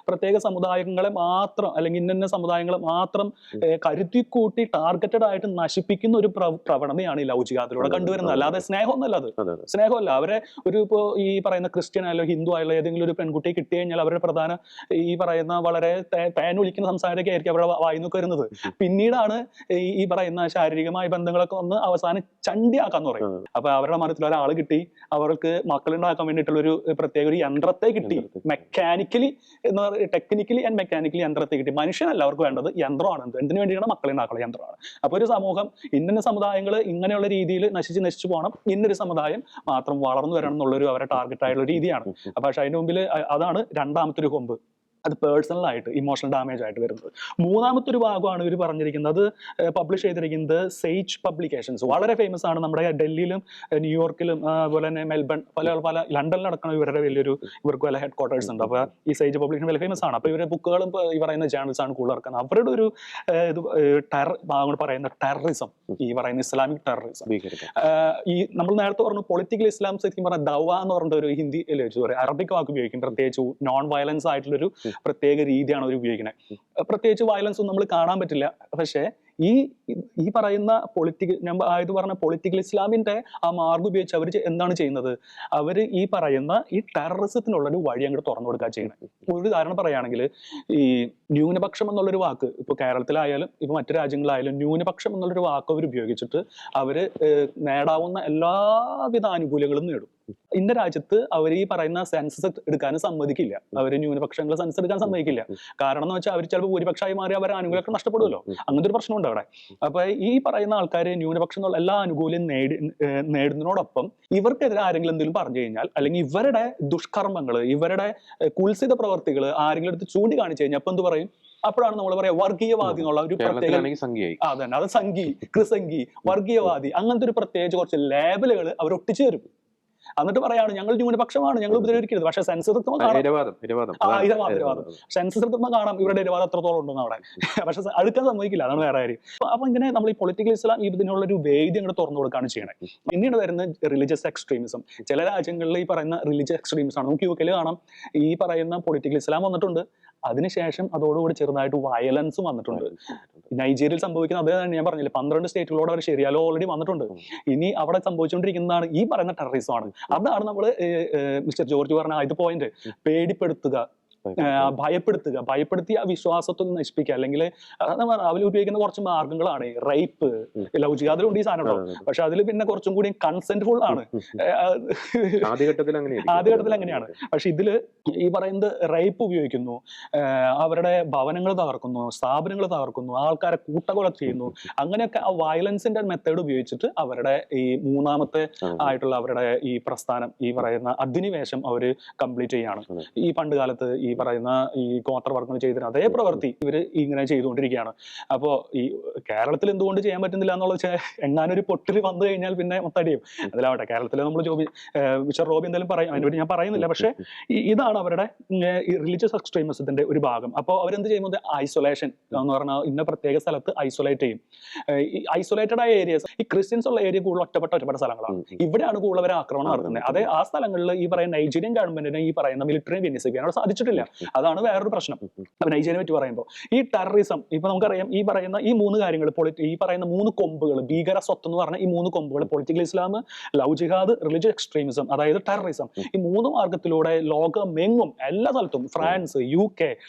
പ്രത്യേക സമുദായങ്ങളെ മാത്രം അല്ലെങ്കിൽ ഇന്ന സമുദായങ്ങളെ മാത്രം കരുത്തിക്കൂട്ടി ടാർഗറ്റഡ് ആയിട്ട് നശിപ്പിക്കുന്ന ഒരു പ്രവണതയാണ് ഈ ലവ് ജിഹാദിലൂടെ കണ്ടുവരുന്നത്. അല്ലാതെ സ്നേഹമൊന്നുമല്ല, അത് സ്നേഹമല്ല. അവരെ ഇപ്പോ ഈ പറയുന്ന ക്രിസ്ത്യൻ ആയാലോ ഹിന്ദു ആയാലോ ഏതെങ്കിലും ഒരു പെൺകുട്ടിയെ കിട്ടി കഴിഞ്ഞാൽ അവരുടെ പ്രധാന ഈ പറയുന്ന വളരെ തേനൊലിക്കുന്ന സംസാരമൊക്കെ ആയിരിക്കും അവരുടെ വായിന്നൊക്കെ വരുന്നത്. പിന്നീടാണ് ഈ പറയുന്ന ശാരീരികമായ ബന്ധങ്ങളൊക്കെ ഒന്ന് അവസാനം ചണ്ടിയാക്കാന്ന് പറയും. അപ്പൊ അവരുടെ മതത്തിൽ ഒരാൾ കിട്ടി, അവർക്ക് മക്കളുണ്ടാക്കാൻ വേണ്ടിയിട്ടുള്ള ഒരു പ്രത്യേക ഒരു യന്ത്രത്തെ കിട്ടി, മെക്കാനിക്കലി എന്ന് പറയുക, ടെക്നിക്കലി ആൻഡ് മെക്കാനിക്കലി യന്ത്രത്തെ കിട്ടി. മനുഷ്യനല്ല അവർക്ക് വേണ്ടത്, യന്ത്രമാണ്. എന്തിനു വേണ്ടിയാണ്? മക്കളുണ്ടാക്കുന്ന യന്ത്രമാണ്. അപ്പൊ ഒരു സമൂഹം, ഇന്ന സമുദായങ്ങൾ ഇങ്ങനെയുള്ള രീതിയിൽ നശിച്ചു പോകണം, ഇന്നൊരു സമുദായം മാത്രം വളർന്നു വരണം എന്നുള്ളൊരു അവരുടെ ടാർഗറ്റ് ആയിട്ടുള്ള രീതിയാണ്. പക്ഷെ അതിന് മുമ്പിൽ അതാണ് രണ്ടാമത്തെ ഒരു കൊമ്പ്, അത് പേഴ്സണൽ ആയിട്ട് ഇമോഷണൽ ഡാമേജ് ആയിട്ട് വരുന്നത്. മൂന്നാമത്തെ ഒരു ഭാഗമാണ് ഇവർ പറഞ്ഞിരിക്കുന്നത്, പബ്ലിഷ് ചെയ്തിരിക്കുന്നത് സേജ് പബ്ലിക്കേഷൻസ്. വളരെ ഫേമസ് ആണ്, നമ്മുടെ ഡൽഹിയിലും ന്യൂയോർക്കിലും അതുപോലെ തന്നെ മെൽബൺ, പല ലണ്ടനിൽ നടക്കുന്ന ഇവരുടെ ഇവർക്ക് വല്ല ഹെഡ് ക്വാർട്ടേഴ്സ് ഉണ്ട്. അപ്പൊ ഈ സേജ് പബ്ലിക്കേഷൻ വലിയ ഫേമസ് ആണ്. അപ്പൊ ഇവരുടെ ബുക്കുകളും ഈ പറയുന്ന ജേണൽസ് ആണ് കൂടുതൽ ഇറക്കുന്നത്. അവരുടെ ഒരു ഭാഗങ്ങൾ പറയുന്ന ടെററിസം, ഈ പറയുന്ന ഇസ്ലാമിക് ടെററിസം. ഈ നമ്മൾ നേരത്തെ പറഞ്ഞു പൊളിറ്റിക്കൽ ഇസ്ലാം ശരിക്കും പറഞ്ഞാൽ ദവ എന്ന് പറഞ്ഞ ഒരു ഹിന്ദി അറബിക് വാക്ക് ഉപയോഗിക്കും. പ്രത്യേകിച്ച് നോൺ വയലൻസ് ആയിട്ടുള്ളൊരു പ്രത്യേക രീതിയാണ് അവർ ഉപയോഗിക്കുന്നത്. പ്രത്യേകിച്ച് വയലൻസ് ഒന്നും നമ്മൾ കാണാൻ പറ്റില്ല. പക്ഷേ ഈ പറയുന്ന പൊളിറ്റിക്കൽ ഇസ്ലാമിന്റെ ആ മാർഗം ഉപയോഗിച്ച് അവർ എന്താണ് ചെയ്യുന്നത്, അവർ ഈ പറയുന്ന ഈ ടെററിസത്തിനുള്ളൊരു വഴി അങ്ങോട്ട് തുറന്നു കൊടുക്കുക ചെയ്യണം. ഒരു ഉദാഹരണം പറയുകയാണെങ്കിൽ, ഈ ന്യൂനപക്ഷം എന്നുള്ളൊരു വാക്ക് ഇപ്പൊ കേരളത്തിലായാലും ഇപ്പൊ മറ്റു രാജ്യങ്ങളായാലും ന്യൂനപക്ഷം എന്നുള്ളൊരു വാക്ക് അവർ ഉപയോഗിച്ചിട്ട് അവര് നേടാവുന്ന എല്ലാവിധ ആനുകൂല്യങ്ങളും നേടും. ഇന്ന രാജ്യത്ത് അവർ ഈ പറയുന്ന സെൻസസ് എടുക്കാനും സമ്മതിക്കില്ല, അവർ ന്യൂനപക്ഷങ്ങളെ സെൻസസ് എടുക്കാൻ സമ്മതിക്കില്ല. കാരണം എന്ന് വെച്ചാൽ അവർ ചിലപ്പോൾ ഭൂരിപക്ഷമായി മാറി അവർ ആനുകൂല്യമൊക്കെ നഷ്ടപ്പെടുമല്ലോ. അങ്ങനത്തെ ഒരു പ്രശ്നമുണ്ട് അവിടെ. അപ്പൊ ഈ പറയുന്ന ആൾക്കാർ ന്യൂനപക്ഷം എന്നുള്ള എല്ലാ ആനുകൂല്യം നേടുന്നതിനോടൊപ്പം ഇവർക്കെതിരെ ആരെങ്കിലും എന്തെങ്കിലും പറഞ്ഞു കഴിഞ്ഞാൽ, അല്ലെങ്കിൽ ഇവരുടെ ദുഷ്കർമ്മങ്ങൾ, ഇവരുടെ കുൽസിത പ്രവർത്തികൾ ആരെങ്കിലും എടുത്ത് ചൂണ്ടിക്കാണിച്ചു കഴിഞ്ഞാൽ അപ്പൊ എന്ത് പറയും? അപ്പോഴാണ് നമ്മൾ പറയാ വർഗീയവാദി എന്നുള്ള ഒരു പ്രത്യേക, അതന്നെ, അത് സംഘി, കൃസംഘി, വർഗീയവാദി, അങ്ങനത്തെ ഒരു പ്രത്യേകിച്ച് കുറച്ച് ലേബലുകൾ അവർ ഒട്ടിച്ചു തരും. എന്നിട്ട് പറയാണ് ഞങ്ങൾ ന്യൂനപക്ഷമാണ്, ഞങ്ങൾ ഉപദ്രവിക്കരുത്. പക്ഷെ സെൻസസ് എടുക്കുമ്പോൾ കാണാം സെൻസസ് എടുക്കുമ്പോൾ കാണാം ഇവരുടെ ഇരവാദം എത്രത്തോളം ഉണ്ടെന്ന് അവിടെ. പക്ഷെ അടുക്കാൻ സമ്മതിക്കില്ല, അതാണ് വേറെ കാര്യം. അപ്പൊ ഇങ്ങനെ നമ്മൾ ഈ പൊളിറ്റിക്കൽ ഇസ്ലാം ഇതിനുള്ള ഒരു വേദി അങ്ങോട്ട് തുറന്നു കൊടുക്കുകയാണ് ചെയ്യണത്. പിന്നീട് വരുന്ന റിലീജിയസ് എക്സ്ട്രീമിസം. ചില രാജ്യങ്ങളിൽ ഈ പറയുന്ന റിലീജിയസ് എക്സ്ട്രീമിസം ആണ്. നമുക്ക് UK കാണാം ഈ പറയുന്ന പൊളിറ്റിക്കൽ ഇസ്ലാം വന്നിട്ടുണ്ട്, അതിനുശേഷം അതോടുകൂടി ചെറുതായിട്ട് വയലൻസും വന്നിട്ടുണ്ട്. നൈജീരിയയിൽ സംഭവിക്കുന്ന അതേ ഞാൻ പറഞ്ഞില്ലേ, 12 സ്റ്റേറ്റുകളോട് അവർ ശരിയാലോ ഓൾറെഡി വന്നിട്ടുണ്ട്. ഇനി അവിടെ സംഭവിച്ചുകൊണ്ടിരിക്കുന്നതാണ് ഈ പറയുന്ന ടെററിസം ആണ്. അതാണ് നമ്മൾ മിസ്റ്റർ ജോർജ് പറഞ്ഞ ആദ്യത്തെ പോയിന്റ്, പേടിപ്പെടുത്തുക, ഭയപ്പെടുത്തി ആ വിശ്വാസത്തെ നശിപ്പിക്കുക. അല്ലെങ്കിൽ അവർ ഉപയോഗിക്കുന്ന കുറച്ച് മാർഗങ്ങളാണ് റേപ്പ്, ലവ് ജിഹാദിലുണ്ട് ഈ സാധനം ഉണ്ടാവും. പക്ഷെ അതിൽ പിന്നെ കുറച്ചും കൂടി കൺസെന്റ്ഫുൾ ആണ്. ആദ്യഘട്ടത്തിൽ അങ്ങനെയാണ്. പക്ഷെ ഇതില് ഈ പറയുന്നത് റേപ്പ് ഉപയോഗിക്കുന്നു, അവരുടെ ഭവനങ്ങൾ തകർക്കുന്നു, സ്ഥാപനങ്ങൾ തകർക്കുന്നു, ആൾക്കാരെ കൂട്ടക്കൊല ചെയ്യുന്നു. അങ്ങനെയൊക്കെ ആ വയലൻസിന്റെ മെത്തേഡ് ഉപയോഗിച്ചിട്ട് അവരുടെ ഈ മൂന്നാമത്തെ ആയിട്ടുള്ള അവരുടെ ഈ പ്രസ്ഥാനം, ഈ പറയുന്ന അധിനിവേശം അവര് കംപ്ലീറ്റ് ചെയ്യാണ്. ഈ പണ്ട് കാലത്ത് ഈ പറയുന്ന ഈ ഗോത്രവർഗ്ഗങ്ങൾ ചെയ്തിരുന്ന അതേ പ്രവൃത്തി ഇവര് ഇങ്ങനെ ചെയ്തുകൊണ്ടിരിക്കുകയാണ്. അപ്പോ ഈ കേരളത്തിൽ എന്തുകൊണ്ട് ചെയ്യാൻ പറ്റുന്നില്ല എന്നുള്ളത്, എങ്ങാനൊരു പൊട്ടിൽ വന്നു കഴിഞ്ഞാൽ പിന്നെ മൊത്തടിയും. അതിലാവട്ടെ, കേരളത്തിൽ നമ്മൾ മിസ്റ്റർ റോബി എന്തായാലും പറയും, അതിനുവേണ്ടി ഞാൻ പറയുന്നില്ല. പക്ഷെ ഇതാണ് അവരുടെ റിലീജിയസ് എക്സ്ട്രീമിസത്തിന്റെ ഒരു ഭാഗം. അപ്പോൾ അവരെന്ത് ചെയ്യുന്നത്, ഐസൊലേഷൻ എന്ന് പറഞ്ഞാൽ ഇന്ന പ്രത്യേക സ്ഥലത്ത് ഐസൊലേറ്റ് ചെയ്യും. ഈ ഐസൊലേറ്റഡ് ആയ ഏരിയസ്, ഈ ക്രിസ്ത്യൻസ് ഉള്ള ഏരിയ കൂടുതൽ ഒറ്റപ്പെട്ട സ്ഥലങ്ങളാണ്. ഇവിടെയാണ് കൂടുതൽ അവർ ആക്രമണം നടത്തുന്നത്. അതേ ആ സ്ഥലങ്ങളിൽ ഈ പറയുന്ന നൈജീരിയൻ ഗവൺമെന്റിന് ഈ പറയുന്ന മിലിറ്ററി വിന്യസിക്കാൻ അവിടെ സാധിച്ചിട്ടില്ല. അതാണ് വേറൊരു പ്രശ്നം നൈജീരിയനെ പറ്റി പറയുമ്പോൾ. ഈ ടെററിസം, ഇപ്പൊ നമുക്കറിയാം ഈ പറയുന്ന ഈ 3 കാര്യങ്ങൾ, ഈ പറയുന്ന 3 കൊമ്പുകൾ, ഭീകര സ്വത്ത് എന്ന് പറഞ്ഞ ഈ 3 കൊമ്പുകൾ, പൊളിറ്റിക്കൽ ഇസ്ലാം, ലവ് ജിഹാദ്, റിലീജിയസ് എക്സ്ട്രീമിസം, അതായത് ടെററിസം, ഈ 3 മാർഗത്തിലൂടെ ലോകമെങ്ങും എല്ലാ സ്ഥലത്തും, ഫ്രാൻസ്, UK,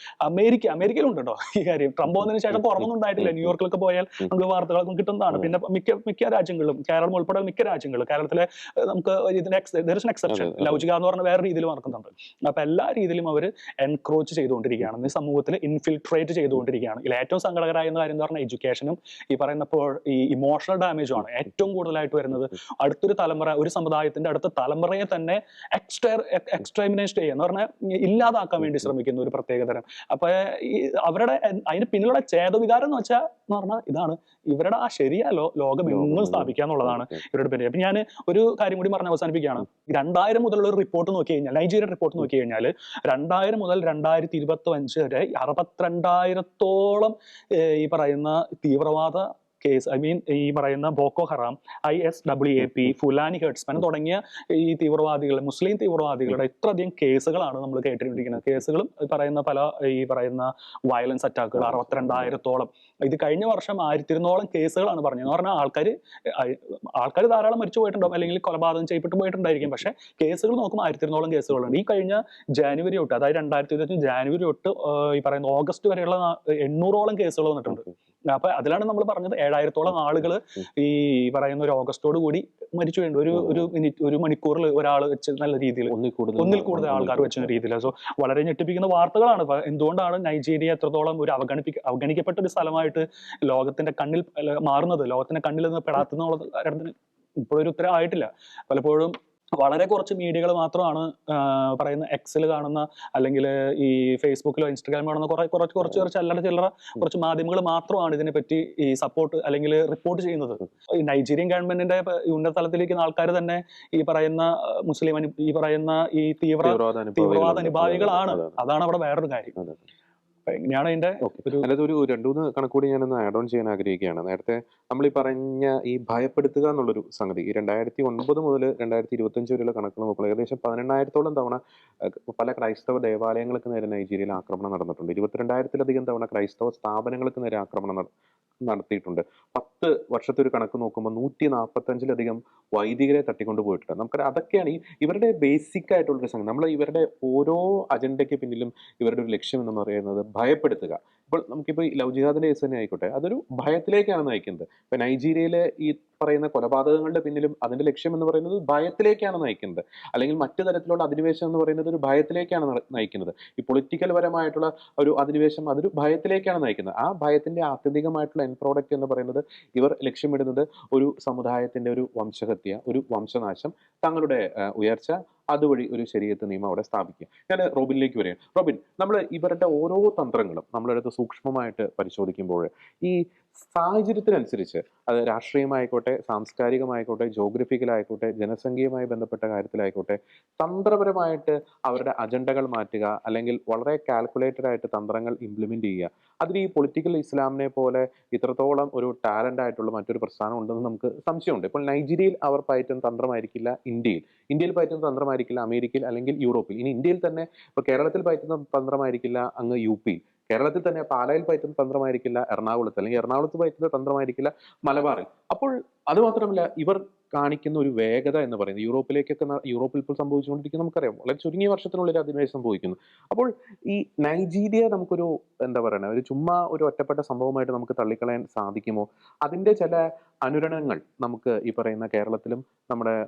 അമേരിക്കയിലുണ്ട് കേട്ടോ ഈ കാര്യം. ട്രംപ് വന്നതിന് ശേഷം കുറവൊന്നും ഉണ്ടായിട്ടില്ല. ന്യൂയോർക്കിലൊക്കെ പോയാൽ നമുക്ക് വാർത്തകളൊക്കെ കിട്ടുന്നതാണ്. പിന്നെ മിക്ക രാജ്യങ്ങളിലും, കേരളം ഉൾപ്പെടെ മിക്ക രാജ്യങ്ങളും, കേരളത്തിലെ നമുക്ക് ഇതിന്റെ എക്സെപ്ഷൻ, ലവ് ജിഹാദ് എന്ന് പറഞ്ഞ വേറെ രീതിയിൽ നടക്കുന്നുണ്ട്. അപ്പൊ എല്ലാ രീതിയിലും അവർ എൻക്രോച്ച് ചെയ്തുകൊണ്ടിരിക്കുകയാണ്, ഈ സമൂഹത്തിൽ ഇൻഫിൽട്രേറ്റ് ചെയ്തുകൊണ്ടിരിക്കുകയാണ്. ഇതിൽ ഏറ്റവും സങ്കടകരമായ കാര്യം എന്ന് പറഞ്ഞാൽ എഡ്യൂക്കേഷനും ഈ പറയുന്നപ്പോൾ ഈ ഇമോഷണൽ ഡാമേജും ആണ് ഏറ്റവും കൂടുതലായിട്ട് വരുന്നത്. അടുത്തൊരു തലമുറ, ഒരു സമുദായത്തിന്റെ അടുത്ത തലമുറയെ തന്നെ എക്സ്ട്രീമിനൈസ് ചെയ്യുക എന്ന് പറഞ്ഞാൽ ഇല്ലാതാക്കാൻ വേണ്ടി ശ്രമിക്കുന്ന ഒരു പ്രത്യേകതരം. അപ്പൊ ഈ അവരുടെ അതിന് പിന്നിലുള്ള ചേതവികാരം എന്ന് വെച്ചാൽ എന്ന് പറഞ്ഞാൽ ഇതാണ്, ഇവരുടെ ആ ശരിയാലോ ലോകമെങ്ങും സ്ഥാപിക്കുക എന്നുള്ളതാണ് ഇവരുടെ പേര്. അപ്പൊ ഞാൻ ഒരു കാര്യം കൂടി പറഞ്ഞ് അവസാനിപ്പിക്കുകയാണ്. 2000 മുതലുള്ള ഒരു റിപ്പോർട്ട് നോക്കി കഴിഞ്ഞാൽ, നൈജീരിയൻ റിപ്പോർട്ട് നോക്കി കഴിഞ്ഞാൽ 2000 മുതൽ 2025 വരെ 62,000-ഓളം ഈ പറയുന്ന തീവ്രവാദ കേസ്, ഈ പറയുന്ന ബോക്കോ ഹറാം, ISWAP, ഫുലാനി ഹെർട്സ്മാൻ തുടങ്ങിയ ഈ തീവ്രവാദികൾ, മുസ്ലിം തീവ്രവാദികളുടെ ഇത്രയധികം കേസുകളാണ് നമ്മൾ കേട്ടിരിക്കുന്നത്. കേസുകളും ഈ പറയുന്ന വയലൻസ് അറ്റാക്കുകൾ 62,000-ഓളം. ഇത് കഴിഞ്ഞ വർഷം 1,200-ഓളം കേസുകളാണ് പറഞ്ഞത്. എന്ന് പറഞ്ഞാൽ ആൾക്കാർ ധാരാളം മരിച്ചു പോയിട്ടുണ്ടാവും, അല്ലെങ്കിൽ കൊലപാതകം ചെയ്യപ്പെട്ടു പോയിട്ടുണ്ടായിരിക്കും. പക്ഷെ കേസുകൾ നോക്കുമ്പോൾ 1,200-ഓളം കേസുകളുണ്ട്. ഈ കഴിഞ്ഞ ജാനുവരി തൊട്ട്, അതായത് 2025 ജാനുവരി തൊട്ട് ഈ പറയുന്ന ഓഗസ്റ്റ് വരെയുള്ള 800-ഓളം കേസുകൾ വന്നിട്ടുണ്ട്. അപ്പൊ അതിലാണ് നമ്മൾ പറഞ്ഞത് 7,000-ഓളം ആളുകൾ ഈ പറയുന്ന ഒരു ഓഗസ്റ്റോട് കൂടി മരിച്ചു വേണ്ട ഒരു മണിക്കൂറിൽ ഒരാൾ വെച്ച് നല്ല രീതിയിൽ ഒന്നിൽ കൂടുതൽ ആൾക്കാർ വെച്ച രീതിയിൽ. സോ വളരെ ഞെട്ടിപ്പിക്കുന്ന വാർത്തകളാണ്. എന്തുകൊണ്ടാണ് നൈജീരിയ എത്രത്തോളം ഒരു അവഗണിക്കപ്പെട്ട ഒരു സ്ഥലമായിട്ട് ലോകത്തിന്റെ കണ്ണിൽ മാറുന്നത്, ലോകത്തിന്റെ കണ്ണിൽ നിന്ന് പെടാത്തുന്നുള്ള കാര്യത്തിന് ഇപ്പോഴൊരു ഉത്തരം ആയിട്ടില്ല. പലപ്പോഴും വളരെ കുറച്ച് മീഡിയകൾ മാത്രമാണ് പറയുന്ന എക്സിൽ കാണുന്ന, അല്ലെങ്കിൽ ഈ ഫേസ്ബുക്കിലോ ഇൻസ്റ്റാഗ്രാമിലോ കാണുന്ന കുറച്ച് അല്ലറ ചില്ലറ കുറച്ച് മാധ്യമങ്ങൾ മാത്രമാണ് ഇതിനെപ്പറ്റി ഈ സപ്പോർട്ട് അല്ലെങ്കിൽ റിപ്പോർട്ട് ചെയ്യുന്നത്. ഈ നൈജീരിയൻ ഗവൺമെന്റിന്റെ ഉന്നത തലത്തിലിരിക്കുന്ന ആൾക്കാർ തന്നെ ഈ പറയുന്ന ഈ പറയുന്ന ഈ തീവ്രവാദ അനുഭാവികളാണ്. അതാണ് അവിടെ വേറൊരു കാര്യം. എങ്ങനെയാണ് അതിന്റെ ഒരു 2-3 കണക്കൂടി ഞാനൊന്ന് ആഡ് ഓൺ ചെയ്യാൻ ആഗ്രഹിക്കുകയാണ്. നേരത്തെ നമ്മൾ ഈ പറഞ്ഞ ഈ ഭയപ്പെടുത്തുക എന്നുള്ളൊരു സംഗതി, ഈ 2009 മുതൽ 2025 വരെയുള്ള കണക്കുകൾ നോക്കുമ്പോൾ ഏകദേശം 18,000-ഓളം തവണ പല ക്രൈസ്തവ ദേവാലയങ്ങൾക്ക് നേരെ നൈജീരിയയിൽ ആക്രമണം നടന്നിട്ടുണ്ട്. 22,000-ലധികം തവണ ക്രൈസ്തവ സ്ഥാപനങ്ങൾക്ക് നേരെ ആക്രമണം നടത്തിയിട്ടുണ്ട്. 10 വർഷത്തെ ഒരു കണക്ക് നോക്കുമ്പോൾ 145-ലധികം വൈദികരെ തട്ടിക്കൊണ്ടു പോയിട്ടുണ്ട്. നമുക്കറിയാം അതൊക്കെയാണ് ഇവരുടെ ബേസിക് ആയിട്ടുള്ളൊരു സംഗതി. നമ്മൾ ഇവരുടെ ഓരോ അജണ്ടയ്ക്ക് പിന്നിലും ഇവരുടെ ഒരു ലക്ഷ്യം എന്ന് പറയുന്നത് ഭയപ്പെടുത്തുക. ഇപ്പോൾ നമുക്കിപ്പോൾ ലവ് ജിഹാദിന്റെ കേസ് തന്നെ ആയിക്കോട്ടെ, അതൊരു ഭയത്തിലേക്കാണ് നയിക്കുന്നത്. ഇപ്പൊ നൈജീരിയയിലെ ഈ പറയുന്ന കൊലപാതകങ്ങളുടെ പിന്നിലും അതിന്റെ ലക്ഷ്യം എന്ന് പറയുന്നത് ഭയത്തിലേക്കാണ് നയിക്കുന്നത്. അല്ലെങ്കിൽ മറ്റു തരത്തിലുള്ള അധിനിവേശം എന്ന് പറയുന്നത് ഒരു ഭയത്തിലേക്കാണ് നയിക്കുന്നത്. ഈ പൊളിറ്റിക്കൽ പരമായിട്ടുള്ള ഒരു അധിനിവേശം അതൊരു ഭയത്തിലേക്കാണ് നയിക്കുന്നത്. ആ ഭയത്തിന്റെ ആത്യന്തികമായിട്ടുള്ള എൻ പ്രോഡക്റ്റ് എന്ന് പറയുന്നത് ഇവർ ലക്ഷ്യമിടുന്നത് ഒരു സമുദായത്തിന്റെ ഒരു വംശഹത്യ, ഒരു വംശനാശം, തങ്ങളുടെ ഉയർച്ച, അതുവഴി ഒരു ശരീഅത്ത് നിയമം അവിടെ സ്ഥാപിക്കുക. ഞാൻ റോബിനിലേക്ക് വരികയാണ്. റോബിൻ, നമ്മൾ ഇവരുടെ ഓരോ തന്ത്രങ്ങളും നമ്മളെടുത്ത് സൂക്ഷ്മമായിട്ട് പരിശോധിക്കുമ്പോൾ ഈ സാഹചര്യത്തിനനുസരിച്ച് അത് രാഷ്ട്രീയമായിക്കോട്ടെ, സാംസ്കാരികമായിക്കോട്ടെ, ജോഗ്രഫിക്കലായിക്കോട്ടെ, ജനസംഖ്യയുമായി ബന്ധപ്പെട്ട കാര്യത്തിലായിക്കോട്ടെ, തന്ത്രപരമായിട്ട് അവരുടെ അജണ്ടകൾ മാറ്റുക, അല്ലെങ്കിൽ വളരെ കാൽക്കുലേറ്റഡ് ആയിട്ട് തന്ത്രങ്ങൾ ഇംപ്ലിമെന്റ് ചെയ്യുക. അതിൽ ഈ പൊളിറ്റിക്കൽ ഇസ്ലാമിനെ പോലെ ഇത്രത്തോളം ഒരു ടാലന്റ് ആയിട്ടുള്ള മറ്റൊരു പ്രസ്ഥാനം ഉണ്ടെന്ന് നമുക്ക് സംശയമുണ്ട്. ഇപ്പോൾ നൈജീരിയയിൽ അവർ പയറ്റുന്ന തന്ത്രമായിരിക്കില്ല ഇന്ത്യയിൽ പയറ്റുന്ന തന്ത്രമായിരിക്കില്ല അമേരിക്കയിൽ അല്ലെങ്കിൽ യൂറോപ്പിൽ. ഇനി ഇന്ത്യയിൽ തന്നെ ഇപ്പോൾ കേരളത്തിൽ പയറ്റുന്ന തന്ത്രമായിരിക്കില്ല അങ്ങ് യു.പി. കേരളത്തിൽ തന്നെ പാലായിൽ പയറ്റുന്ന തന്ത്രമായിരിക്കില്ല എറണാകുളത്ത്, അല്ലെങ്കിൽ എറണാകുളത്ത് പയറ്റുന്ന തന്ത്രമായിരിക്കില്ല മലബാറിൽ. അപ്പോൾ അത് മാത്രമല്ല, ഇവർ കാണിക്കുന്ന ഒരു വേഗത എന്ന് പറയുന്നത് യൂറോപ്പിൽ ഇപ്പോൾ സംഭവിച്ചുകൊണ്ടിരിക്കുന്നത് നമുക്കറിയാം. വളരെ ചുരുങ്ങിയ വർഷത്തിനുള്ളിൽ അതിനുവേണ്ടി സംഭവിക്കുന്നു. അപ്പോൾ ഈ നൈജീരിയ നമുക്കൊരു എന്താ പറയുക, ഒരു ചുമ്മാ ഒരു ഒറ്റപ്പെട്ട സംഭവമായിട്ട് നമുക്ക് തള്ളിക്കളയാൻ സാധിക്കുമോ? അതിന്റെ ചില അനുരണനങ്ങൾ നമുക്ക് ഈ പറയുന്ന കേരളത്തിലും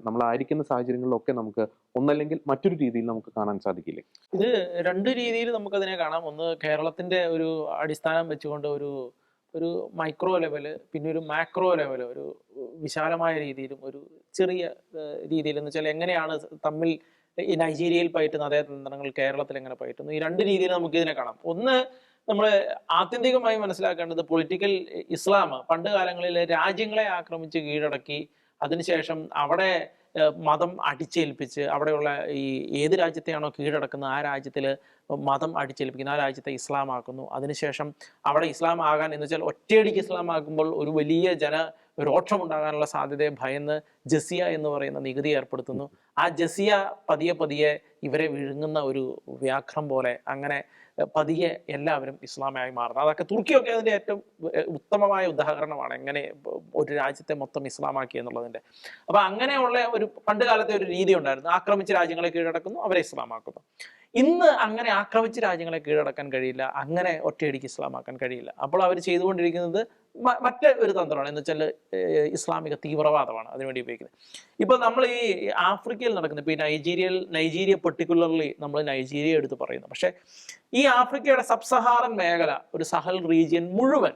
നമ്മളായിരിക്കുന്ന സാഹചര്യങ്ങളിലൊക്കെ നമുക്ക് ഒന്നല്ലെങ്കിൽ മറ്റൊരു രീതിയിൽ നമുക്ക് കാണാൻ സാധിക്കില്ലേ? ഇത് രണ്ട് രീതിയിൽ നമുക്കതിനെ കാണാം. ഒന്ന്, കേരളത്തിന്റെ ഒരു അടിസ്ഥാനം വെച്ചുകൊണ്ട് ഒരു ഒരു മൈക്രോ ലെവല്, പിന്നെ ഒരു മാക്രോ ലെവല്, ഒരു വിശാലമായ രീതിയിലും ഒരു ചെറിയ രീതിയിൽ എന്ന് വെച്ചാൽ എങ്ങനെയാണ് തമ്മിൽ ഈ നൈജീരിയയിൽ പയറ്റുന്ന അതേ തന്ത്രങ്ങൾ കേരളത്തിൽ എങ്ങനെ പയറ്റുന്നു, ഈ രണ്ട് രീതിയിൽ നമുക്ക് ഇതിനെ കാണാം. ഒന്ന്, നമ്മൾ ആത്യന്തികമായി മനസ്സിലാക്കേണ്ടത് പൊളിറ്റിക്കൽ ഇസ്ലാം പണ്ട് കാലങ്ങളിൽ രാജ്യങ്ങളെ ആക്രമിച്ച് കീഴടക്കി അതിനുശേഷം അവിടെ മതം അടിച്ചേൽപ്പിച്ച് അവിടെയുള്ള ഈ ഏത് രാജ്യത്തെയാണോ കീഴടക്കുന്നത് ആ രാജ്യത്തിൽ മതം അടിച്ചേൽപ്പിക്കുന്നു, ആ രാജ്യത്തെ ഇസ്ലാം ആക്കുന്നു. അതിനുശേഷം അവിടെ ഇസ്ലാം ആകാൻ എന്ന് വെച്ചാൽ ഒറ്റയടിക്ക് ഇസ്ലാം ആക്കുമ്പോൾ ഒരു വലിയ രോക്ഷം ഉണ്ടാകാനുള്ള സാധ്യതയെ ഭയന്ന് ജസിയ എന്ന് പറയുന്ന നികുതി ഏർപ്പെടുത്തുന്നു. ആ ജസിയ പതിയെ പതിയെ ഇവരെ വിഴുങ്ങുന്ന ഒരു വ്യാഘ്രം പോലെ അങ്ങനെ പതിയെ എല്ലാവരും ഇസ്ലാമായി മാറുന്നത്. അതൊക്കെ തുർക്കിയൊക്കെ അതിന്റെ ഏറ്റവും ഉത്തമമായ ഉദാഹരണമാണ്, എങ്ങനെ ഒരു രാജ്യത്തെ മൊത്തം ഇസ്ലാമാക്കി എന്നുള്ളതിന്റെ. അപ്പൊ അങ്ങനെയുള്ള ഒരു പണ്ട് കാലത്തെ ഒരു രീതി ഉണ്ടായിരുന്നു. ആക്രമിച്ച രാജ്യങ്ങളെ കീഴടക്കുന്നു, അവരെ ഇസ്ലാമാക്കുന്നു. ഇന്ന് അങ്ങനെ ആക്രമിച്ച രാജ്യങ്ങളെ കീഴടക്കാൻ കഴിയില്ല, അങ്ങനെ ഒറ്റയടിക്ക് ഇസ്ലാമാക്കാൻ കഴിയില്ല. അപ്പോൾ അവർ ചെയ്തുകൊണ്ടിരിക്കുന്നത് മറ്റൊരു തന്ത്രമാണ്, എന്ന് വെച്ചാൽ ഇസ്ലാമിക തീവ്രവാദമാണ് അതിനുവേണ്ടി ഉപയോഗിക്കുന്നത്. ഇപ്പൊ നമ്മൾ ഈ ആഫ്രിക്കയിൽ നടക്കുന്നത്, ഇപ്പൊ ഈ നൈജീരിയ പെർട്ടിക്കുലർലി നമ്മൾ നൈജീരിയ എടുത്ത് പറയുന്നു. പക്ഷെ ഈ ആഫ്രിക്കയുടെ സബ്സഹാറൻ മേഖല, ഒരു സഹൽ റീജിയൻ മുഴുവൻ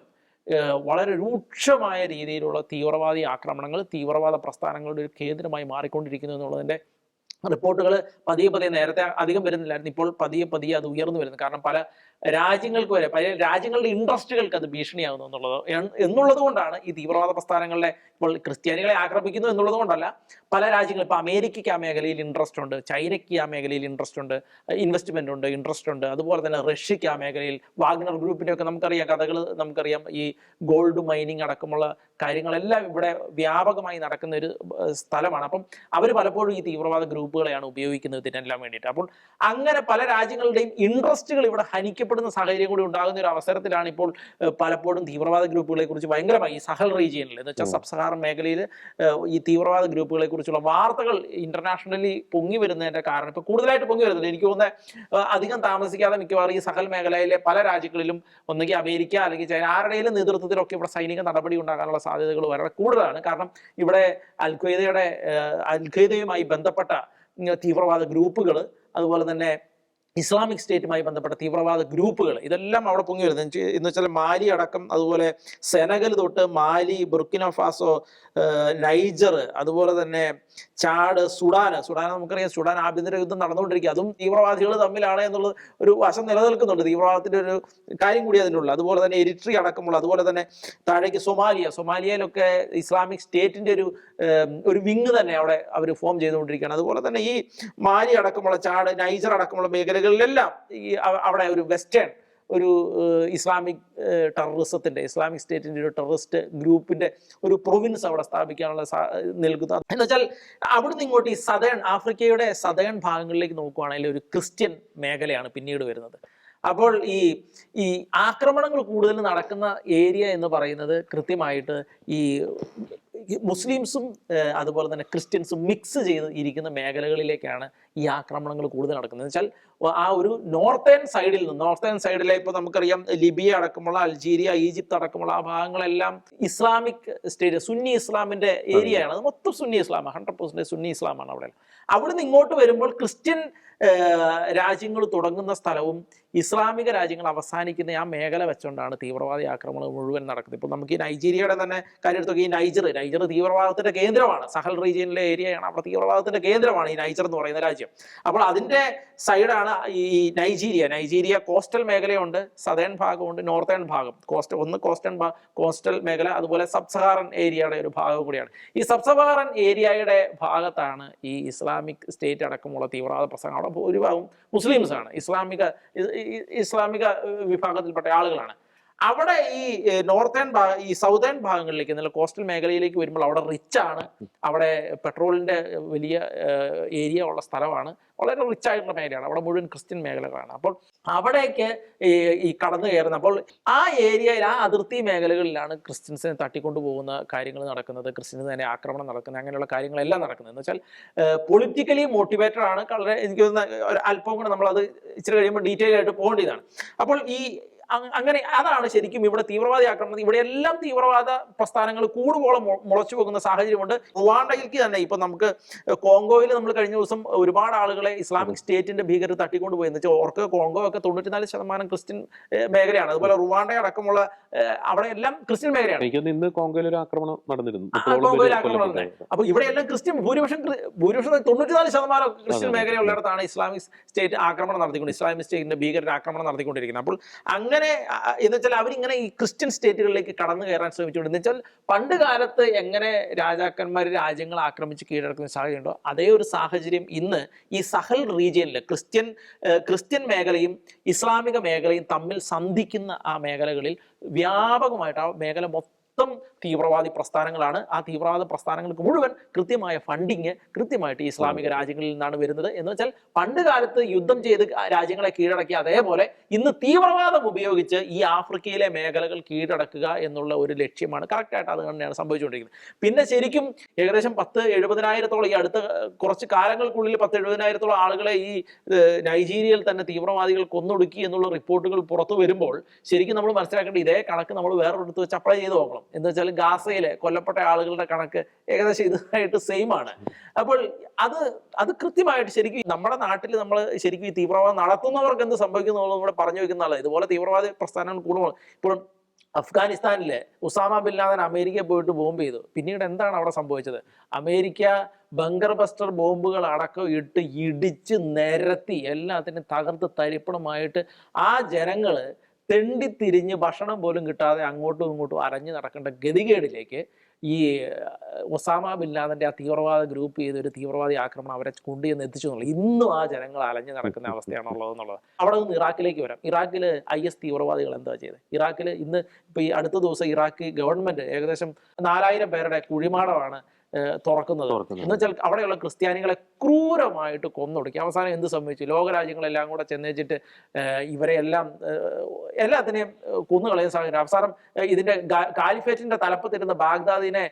വളരെ രൂക്ഷമായ രീതിയിലുള്ള തീവ്രവാദി ആക്രമണങ്ങൾ, തീവ്രവാദ പ്രസ്ഥാനങ്ങളുടെ ഒരു കേന്ദ്രമായി മാറിക്കൊണ്ടിരിക്കുന്നു എന്നുള്ളതിന്റെ റിപ്പോർട്ടുകൾ പതിയെ പതിയെ, നേരത്തെ അധികം വരുന്നില്ലായിരുന്നു, ഇപ്പോൾ പതിയെ പതിയെ അത് ഉയർന്നു വരുന്നു. കാരണം പല രാജ്യങ്ങൾക്ക് വരെ, പല രാജ്യങ്ങളുടെ ഇൻട്രസ്റ്റുകൾക്ക് അത് ഭീഷണിയാകുന്നു എന്നുള്ളത് കൊണ്ടാണ് ഈ തീവ്രവാദ പ്രസ്ഥാനങ്ങളുടെ, ഇപ്പോൾ ക്രിസ്ത്യാനികളെ ആക്രമിക്കുന്നു എന്നുള്ളത് കൊണ്ടല്ല, പല രാജ്യങ്ങൾ, ഇപ്പൊ അമേരിക്കയ്ക്ക് ആ മേഖലയിൽ ഇൻട്രസ്റ്റ് ഉണ്ട്, ചൈനയ്ക്ക് ആ മേഖലയിൽ ഇൻട്രസ്റ്റ് ഉണ്ട്, ഇൻവെസ്റ്റ്മെന്റ് ഉണ്ട്, ഇൻട്രസ്റ്റ് ഉണ്ട്. അതുപോലെ തന്നെ റഷ്യക്ക് ആ മേഖലയിൽ, വാഗ്നർ ഗ്രൂപ്പിന്റെ ഒക്കെ നമുക്കറിയാം കഥകൾ, നമുക്കറിയാം ഈ ഗോൾഡ് മൈനിങ് അടക്കമുള്ള കാര്യങ്ങളെല്ലാം ഇവിടെ വ്യാപകമായി നടക്കുന്ന ഒരു സ്ഥലമാണ്. അപ്പം അവർ പലപ്പോഴും ഈ തീവ്രവാദ ഗ്രൂപ്പുകളെയാണ് ഉപയോഗിക്കുന്നത് ഇതിനെല്ലാം വേണ്ടിയിട്ട്. അപ്പോൾ അങ്ങനെ പല രാജ്യങ്ങളുടെയും ഇൻട്രസ്റ്റുകൾ ഇവിടെ ഹനിക്കപ്പെടുന്ന സാഹചര്യം കൂടി ഉണ്ടാകുന്ന ഒരു അവസരത്തിലാണ് ഇപ്പോൾ പലപ്പോഴും തീവ്രവാദ ഗ്രൂപ്പുകളെ കുറിച്ച് ഭയങ്കരമായി ഈ സഹൽ റീജിയനിൽ, എന്ന് വെച്ചാൽ സബ്സഹാറൻ മേഖലയിൽ ഈ തീവ്രവാദ ഗ്രൂപ്പുകളെ കുറിച്ചുള്ള വാർത്തകൾ ഇന്റർനാഷണലി പൊങ്ങി വരുന്നതിന്റെ കാരണം, ഇപ്പൊ കൂടുതലായിട്ട് പൊങ്ങി വരുന്നുണ്ട്. എനിക്ക് തോന്നുന്നത് അധികം താമസിക്കാതെ മിക്കവാറും ഈ സഹൽ മേഖലയിലെ പല രാജ്യങ്ങളിലും ഒന്നുകിൽ അമേരിക്ക അല്ലെങ്കിൽ ചൈന ആരുടെയും നേതൃത്വത്തിലൊക്കെ ഇവിടെ സൈനിക നടപടി ഉണ്ടാകാനുള്ള സാധ്യതകൾ വളരെ കൂടുതലാണ്. കാരണം ഇവിടെ അൽഖയ്ദയുമായി ബന്ധപ്പെട്ട തീവ്രവാദ ഗ്രൂപ്പുകൾ, അതുപോലെ തന്നെ ഇസ്ലാമിക് സ്റ്റേറ്റുമായി ബന്ധപ്പെട്ട തീവ്രവാദ ഗ്രൂപ്പുകൾ, ഇതെല്ലാം അവിടെ പൊങ്ങി വരുന്നത്. എന്ന് വെച്ചാൽ മാലി അടക്കം, അതുപോലെ സെനഗൽ തൊട്ട് മാലി, ബുർക്കിന ഫാസോ, നൈജർ, അതുപോലെ തന്നെ ചാഡ്, സുഡാൻ നമുക്കറിയാം, സുഡാൻ ആഭ്യന്തര യുദ്ധം നടന്നുകൊണ്ടിരിക്കുക, അതും തീവ്രവാദികൾ തമ്മിലാണ് എന്നുള്ളത് ഒരു വശം നിലനിൽക്കുന്നുണ്ട്. തീവ്രവാദത്തിന്റെ ഒരു കാര്യം കൂടി അതിനുള്ള. അതുപോലെ തന്നെ എരിട്രി അടക്കമുള്ള, അതുപോലെ തന്നെ താഴേക്ക് സൊമാലിയയിലൊക്കെ ഇസ്ലാമിക് സ്റ്റേറ്റിന്റെ ഒരു വിങ് തന്നെ അവിടെ അവർ ഫോം ചെയ്തുകൊണ്ടിരിക്കുകയാണ്. അതുപോലെ തന്നെ ഈ മാലി അടക്കമുള്ള, ചാഡ്, നൈജർ അടക്കമുള്ള മേഖലകളിലെല്ലാം ഈ അവിടെ ഒരു വെസ്റ്റേൺ ഒരു ഇസ്ലാമിക് ടെററിസത്തിന്റെ, ഇസ്ലാമിക് സ്റ്റേറ്റിന്റെ ഒരു ടെററിസ്റ്റ് ഗ്രൂപ്പിന്റെ ഒരു പ്രൊവിൻസ് അവിടെ സ്ഥാപിക്കാനുള്ള നൽകുന്ന, എന്ന് വെച്ചാൽ അവിടുന്ന് ഇങ്ങോട്ട് ഈ ആഫ്രിക്കയുടെ സദേൺ ഭാഗങ്ങളിലേക്ക് നോക്കുകയാണെങ്കിൽ ഒരു ക്രിസ്ത്യൻ മേഖലയാണ് പിന്നീട് വരുന്നത്. അപ്പോൾ ഈ ആക്രമണങ്ങൾ കൂടുതൽ നടക്കുന്ന ഏരിയ എന്ന് പറയുന്നത് കൃത്യമായിട്ട് ഈ മുസ്ലിംസും അതുപോലെ തന്നെ ക്രിസ്ത്യൻസും മിക്സ് ചെയ്ത് ഇരിക്കുന്ന മേഖലകളിലേക്കാണ് ഈ ആക്രമണങ്ങൾ കൂടുതൽ നടക്കുന്നത്. എന്ന് വെച്ചാൽ ആ ഒരു നോർത്തേൺ സൈഡിലെ ഇപ്പോൾ നമുക്കറിയാം ലിബിയ അടക്കമുള്ള, അൾജീരിയ, ഈജിപ്ത് അടക്കമുള്ള ആ ഭാഗങ്ങളെല്ലാം ഇസ്ലാമിക് സ്റ്റേറ്റ്, സുന്നി ഇസ്ലാമിന്റെ ഏരിയയാണ്. അത് മൊത്തം സുന്നി ഇസ്ലാമാണ്, 100% സുന്നി ഇസ്ലാമാണ് അവിടെ. അവിടുന്ന് ഇങ്ങോട്ട് വരുമ്പോൾ ക്രിസ്ത്യൻ രാജ്യങ്ങൾ തുടങ്ങുന്ന സ്ഥലവും ഇസ്ലാമിക രാജ്യങ്ങൾ അവസാനിക്കുന്ന ആ മേഖല വെച്ചുകൊണ്ടാണ് തീവ്രവാദി ആക്രമണങ്ങൾ മുഴുവൻ നടക്കുന്നത്. ഇപ്പോൾ നമുക്ക് ഈ നൈജീരിയയുടെ തന്നെ കാര്യം എടുത്തൊക്കെ, ഈ നൈജർ തീവ്രവാദത്തിന്റെ കേന്ദ്രമാണ്, സഹൽ റീജിയനിലെ ഏരിയയാണ്, അവിടെ തീവ്രവാദത്തിന്റെ കേന്ദ്രമാണ് ഈ നൈജർ എന്ന് പറയുന്ന രാജ്യം. അപ്പോൾ അതിന്റെ സൈഡാണ് അവിടെയാണ് ഈ നൈജീരിയ കോസ്റ്റൽ മേഖലയുണ്ട്, സദേൺ ഭാഗമുണ്ട്, നോർത്തേൺ ഭാഗം. കോസ്റ്റൽ മേഖല, അതുപോലെ സബ് സഹാറൻ ഏരിയയുടെ ഒരു ഭാഗം കൂടിയാണ്. ഈ സബ് സഹാറൻ ഏരിയയുടെ ഭാഗത്താണ് ഈ ഇസ്ലാമിക് സ്റ്റേറ്റ് അടക്കമുള്ള തീവ്രവാദ പ്രസ്ഥാനം. അവിടെ ഭൂരിഭാഗം മുസ്ലിംസ് ആണ്, ഇസ്ലാമിക വിഭാഗത്തിൽപ്പെട്ട ആളുകളാണ്. അവിടെ ഈ ഈ സൗതേൺ ഭാഗങ്ങളിലേക്ക്, എന്നുള്ള കോസ്റ്റൽ മേഖലയിലേക്ക് വരുമ്പോൾ അവിടെ റിച്ച് ആണ്, അവിടെ പെട്രോളിന്റെ വലിയ ഏരിയ ഉള്ള സ്ഥലമാണ്, വളരെ റിച്ച് ആയിട്ടുള്ള മേഖലയാണ്, അവിടെ മുഴുവൻ ക്രിസ്ത്യൻ മേഖലകളാണ്. അപ്പോൾ അവിടേക്ക് ഈ കടന്നു കയറുന്ന, അപ്പോൾ ആ ഏരിയയിൽ, ആ അതിർത്തി മേഖലകളിലാണ് ക്രിസ്ത്യൻസിനെ തട്ടിക്കൊണ്ടു പോകുന്ന കാര്യങ്ങൾ നടക്കുന്നത്, ക്രിസ്ത്യൻസ് തന്നെ ആക്രമണം നടക്കുന്നത്, അങ്ങനെയുള്ള കാര്യങ്ങളെല്ലാം നടക്കുന്നത്. എന്ന് വെച്ചാൽ പൊളിറ്റിക്കലി മോട്ടിവേറ്റഡ് ആണ്. വളരെ എനിക്ക് തോന്നുന്ന ഒരു അല്പം കൂടെ നമ്മളത് ഇച്ചിരി കഴിയുമ്പോൾ ഡീറ്റെയിൽ ആയിട്ട് പോകേണ്ടതാണ്. അപ്പോൾ അങ്ങനെ അതാണ് ശരിക്കും ഇവിടെ തീവ്രവാദി ആക്രമണം. ഇവിടെ എല്ലാം തീവ്രവാദ പ്രസ്ഥാനങ്ങൾ കൂടുപോളം മുളച്ചു പോകുന്ന സാഹചര്യമുണ്ട്. റുവാണ്ടയിലേക്ക് തന്നെ ഇപ്പൊ നമുക്ക് കോങ്കോയിൽ നമ്മൾ കഴിഞ്ഞ ദിവസം ഒരുപാട് ആളുകളെ ഇസ്ലാമിക് സ്റ്റേറ്റിന്റെ ഭീകരർ തട്ടിക്കൊണ്ടുപോയി. എന്ന് വെച്ചാൽ ഓർക്ക് കോങ്കോ ഒക്കെ 94% ക്രിസ്ത്യൻ മേഖലയാണ്. അതുപോലെ റുവാണ്ട അടക്കമുള്ള അവിടെ എല്ലാം ക്രിസ്ത്യൻ മേഖലയാണ്. ഇന്ന് കോങ്കോയിൽ ഒരു ആക്രമണം നടന്നിരുന്നു. അപ്പൊ ഇവിടെ എല്ലാം ക്രിസ്ത്യൻ ഭൂരിപക്ഷം 94% ക്രിസ്ത്യൻ മേഖലയുള്ളിടത്താണ് ഇസ്ലാമിക് സ്റ്റേറ്റ് ആക്രമണം നടത്തിക്കൊണ്ട്, ഇസ്ലാമിക് സ്റ്റേറ്റിന്റെ ഭീകരർ ആക്രമണം നടത്തിക്കൊണ്ടിരിക്കുന്നത്. അപ്പോൾ അങ്ങനെ എന്ന് വെച്ചാൽ അവരിങ്ങനെ ഈ ക്രിസ്ത്യൻ സ്റ്റേറ്റുകളിലേക്ക് കടന്നു കയറാൻ ശ്രമിച്ചുകൊണ്ട്, എന്ന് വെച്ചാൽ പണ്ട് കാലത്ത് എങ്ങനെ രാജാക്കന്മാർ രാജ്യങ്ങൾ ആക്രമിച്ച് കീഴടക്കുന്ന സാഹചര്യം ഉണ്ടോ, അതേ ഒരു സാഹചര്യം ഇന്ന് ഈ സഹൽ റീജിയനിൽ ക്രിസ്ത്യൻ മേഖലയും ഇസ്ലാമിക മേഖലയും തമ്മിൽ സന്ധിക്കുന്ന ആ മേഖലകളിൽ വ്യാപകമായിട്ട്, ആ മേഖല മൊത്തം തീവ്രവാദി പ്രസ്ഥാനങ്ങളാണ്. ആ തീവ്രവാദ പ്രസ്ഥാനങ്ങൾക്ക് മുഴുവൻ കൃത്യമായ ഫണ്ടിങ് കൃത്യമായിട്ട് ഇസ്ലാമിക രാജ്യങ്ങളിൽ നിന്നാണ് വരുന്നത്. എന്ന് വെച്ചാൽ പണ്ട് കാലത്ത് യുദ്ധം ചെയ്ത് രാജ്യങ്ങളെ കീഴടക്കി, അതേപോലെ ഇന്ന് തീവ്രവാദം ഉപയോഗിച്ച് ഈ ആഫ്രിക്കയിലെ മേഖലകൾ കീഴടക്കുക എന്നുള്ള ഒരു ലക്ഷ്യമാണ്. കറക്റ്റായിട്ട് അത് തന്നെയാണ് സംഭവിച്ചുകൊണ്ടിരിക്കുന്നത്. പിന്നെ ശരിക്കും ഏകദേശം 10,000-70,000-ഓളം ഈ അടുത്ത കുറച്ച് കാലങ്ങൾക്കുള്ളിൽ 10,000-70,000-ഓളം ആളുകളെ ഈ നൈജീരിയയിൽ തന്നെ തീവ്രവാദികൾ കൊന്നൊടുക്കി എന്നുള്ള റിപ്പോർട്ടുകൾ പുറത്തു വരുമ്പോൾ ശരിക്കും നമ്മൾ മനസ്സിലാക്കേണ്ട ഇതേ കണക്ക് നമ്മൾ വേറൊരിടത്ത് വെച്ച് അപ്ലൈ ചെയ്ത് നോക്കണം. എന്ന് വെച്ചാൽ ഗാസയിലെ കൊല്ലപ്പെട്ട ആളുകളുടെ കണക്ക് ഏകദേശം ഇതായിട്ട് സെയിം ആണ്. അപ്പോൾ അത് കൃത്യമായിട്ട് ശരിക്കും നമ്മുടെ നാട്ടിൽ നമ്മൾ ശരിക്കും ഈ തീവ്രവാദം നടത്തുന്നവർക്ക് എന്ത് സംഭവിക്കുന്നുള്ളത് കൂടെ പറഞ്ഞു വെക്കുന്നതല്ല. ഇതുപോലെ തീവ്രവാദി പ്രസ്ഥാനങ്ങൾ കൂടുമ്പോൾ ഇപ്പോൾ അഫ്ഗാനിസ്ഥാനിലെ ഉസാമ ബിൻ ലാദൻ അമേരിക്കയിൽ പോയിട്ട് ബോംബ് ചെയ്തു. പിന്നീട് എന്താണ് അവിടെ സംഭവിച്ചത്? അമേരിക്ക ബങ്കർ ബസ്റ്റർ ബോംബുകൾ അടക്കം ഇട്ട് ഇടിച്ച് നിരത്തി എല്ലാത്തിനും തകർത്ത് തരിപ്പണമായിട്ട് ആ ജനങ്ങള് തെണ്ടിത്തിരിഞ്ഞ് ഭക്ഷണം പോലും കിട്ടാതെ അങ്ങോട്ടും ഇങ്ങോട്ടും അരഞ്ഞു നടക്കേണ്ട ഗതികേടിലേക്ക് ഈ ഒസാമ ബിൻ ലാദന്റെ ആ തീവ്രവാദ ഗ്രൂപ്പ് ചെയ്തൊരു തീവ്രവാദി ആക്രമണം അവരെ കൊണ്ടുചെന്ന് എത്തിച്ചു എന്നുള്ളത്. ഇന്നും ആ ജനങ്ങൾ അലഞ്ഞു നടക്കുന്ന അവസ്ഥയാണുള്ളത് എന്നുള്ളത്. അവിടെ നിന്ന് ഇറാഖിലേക്ക് വരാം. ഇറാഖിൽ IS തീവ്രവാദികൾ എന്താ ചെയ്തത്? ഇറാഖിൽ ഇന്ന് ഇപ്പൊ ഈ അടുത്ത ദിവസം ഇറാഖ് ഗവൺമെന്റ് ഏകദേശം 4,000 പേരുടെ കുഴിമാടമാണ് തുറക്കുന്നത്. എന്ന് വെച്ചാൽ അവിടെയുള്ള ക്രിസ്ത്യാനികളെ ക്രൂരമായിട്ട് കൊന്നൊടുക്കി. അവസാനം എന്ത് സംഭവിച്ചു? ലോകരാജ്യങ്ങളെല്ലാം കൂടെ ചെന്നേച്ചിട്ട് ഇവരെ എല്ലാത്തിനെയും കൊന്നുകളയുന്ന സാഹചര്യം. അവസാനം ഇതിന്റെ കാലിഫേറ്റിന്റെ തലപ്പത്തിരുന്ന ബാഗ്ദാദിനെ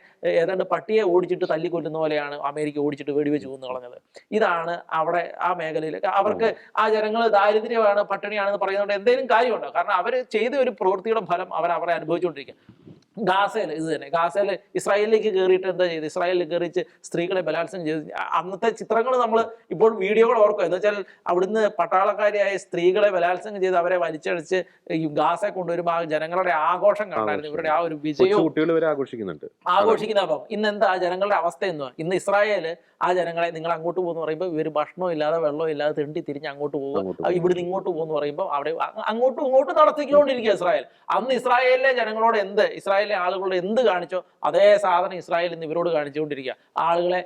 ഏതാണ്ട് പട്ടിയെ ഓടിച്ചിട്ട് തല്ലിക്കൊല്ലുന്ന പോലെയാണ് അമേരിക്ക ഓടിച്ചിട്ട് വെടിവെച്ച് കൊന്നു കളഞ്ഞത്. ഇതാണ് അവിടെ ആ മേഖലയിൽ. അവർക്ക് ആ ജനങ്ങൾ ദാരിദ്ര്യമാണ്, പട്ടിണിയാണെന്ന് പറയുന്നതുകൊണ്ട് എന്തെങ്കിലും കാര്യമുണ്ടോ? കാരണം അവർ ചെയ്ത ഒരു പ്രവൃത്തിയുടെ ഫലം അവരെ അനുഭവിച്ചുകൊണ്ടിരിക്കുക. ഗാസയിൽ ഇത് തന്നെ. ഗാസയിൽ ഇസ്രായേലിലേക്ക് കയറിയിട്ട് എന്താ ചെയ്ത്? ഇസ്രായേലിൽ കയറിച്ച് സ്ത്രീകളെ ബലാത്സംഗം ചെയ്ത്. അന്നത്തെ ചിത്രങ്ങൾ നമ്മൾ ഇപ്പോൾ വീഡിയോകൾ ഓർക്കുക. എന്ന് വെച്ചാൽ അവിടുന്ന് പട്ടാളക്കാരിയായ സ്ത്രീകളെ ബലാത്സംഗം ചെയ്ത് അവരെ വലിച്ചടിച്ച് ഈ ഗാസയെ കൊണ്ടുവരുമ്പോൾ ആ ജനങ്ങളുടെ ആഘോഷം കാണായിരുന്നു. ഇവരുടെ ആ ഒരു വിജയവും ആഘോഷിക്കുന്ന. അപ്പം ഇന്ന് എന്താ ജനങ്ങളുടെ അവസ്ഥ എന്തുവാ? ഇന്ന് ഇസ്രായേല് ആ ജനങ്ങളെ നിങ്ങൾ അങ്ങോട്ട് പോകുന്നു പറയുമ്പോൾ ഇവർ ഭക്ഷണവും ഇല്ലാതെ വെള്ളവും ഇല്ലാതെ തെണ്ടി തിരിഞ്ഞ് അങ്ങോട്ട് പോകുക. ഇവിടുന്ന് ഇങ്ങോട്ട് പോകുന്നു പറയുമ്പോൾ അവിടെ അങ്ങോട്ടും ഇങ്ങോട്ടും നടത്തിക്കൊണ്ടിരിക്കുക ഇസ്രായേൽ. അന്ന് ഇസ്രായേലിലെ ജനങ്ങളോട് ഇസ്രായേലിലെ ആളുകളോട് എന്ത് കാണിച്ചോ അതേ സാധനം ഇസ്രായേൽ ഇന്ന് ഇവരോട് കാണിച്ചുകൊണ്ടിരിക്കുക. ആളുകളെ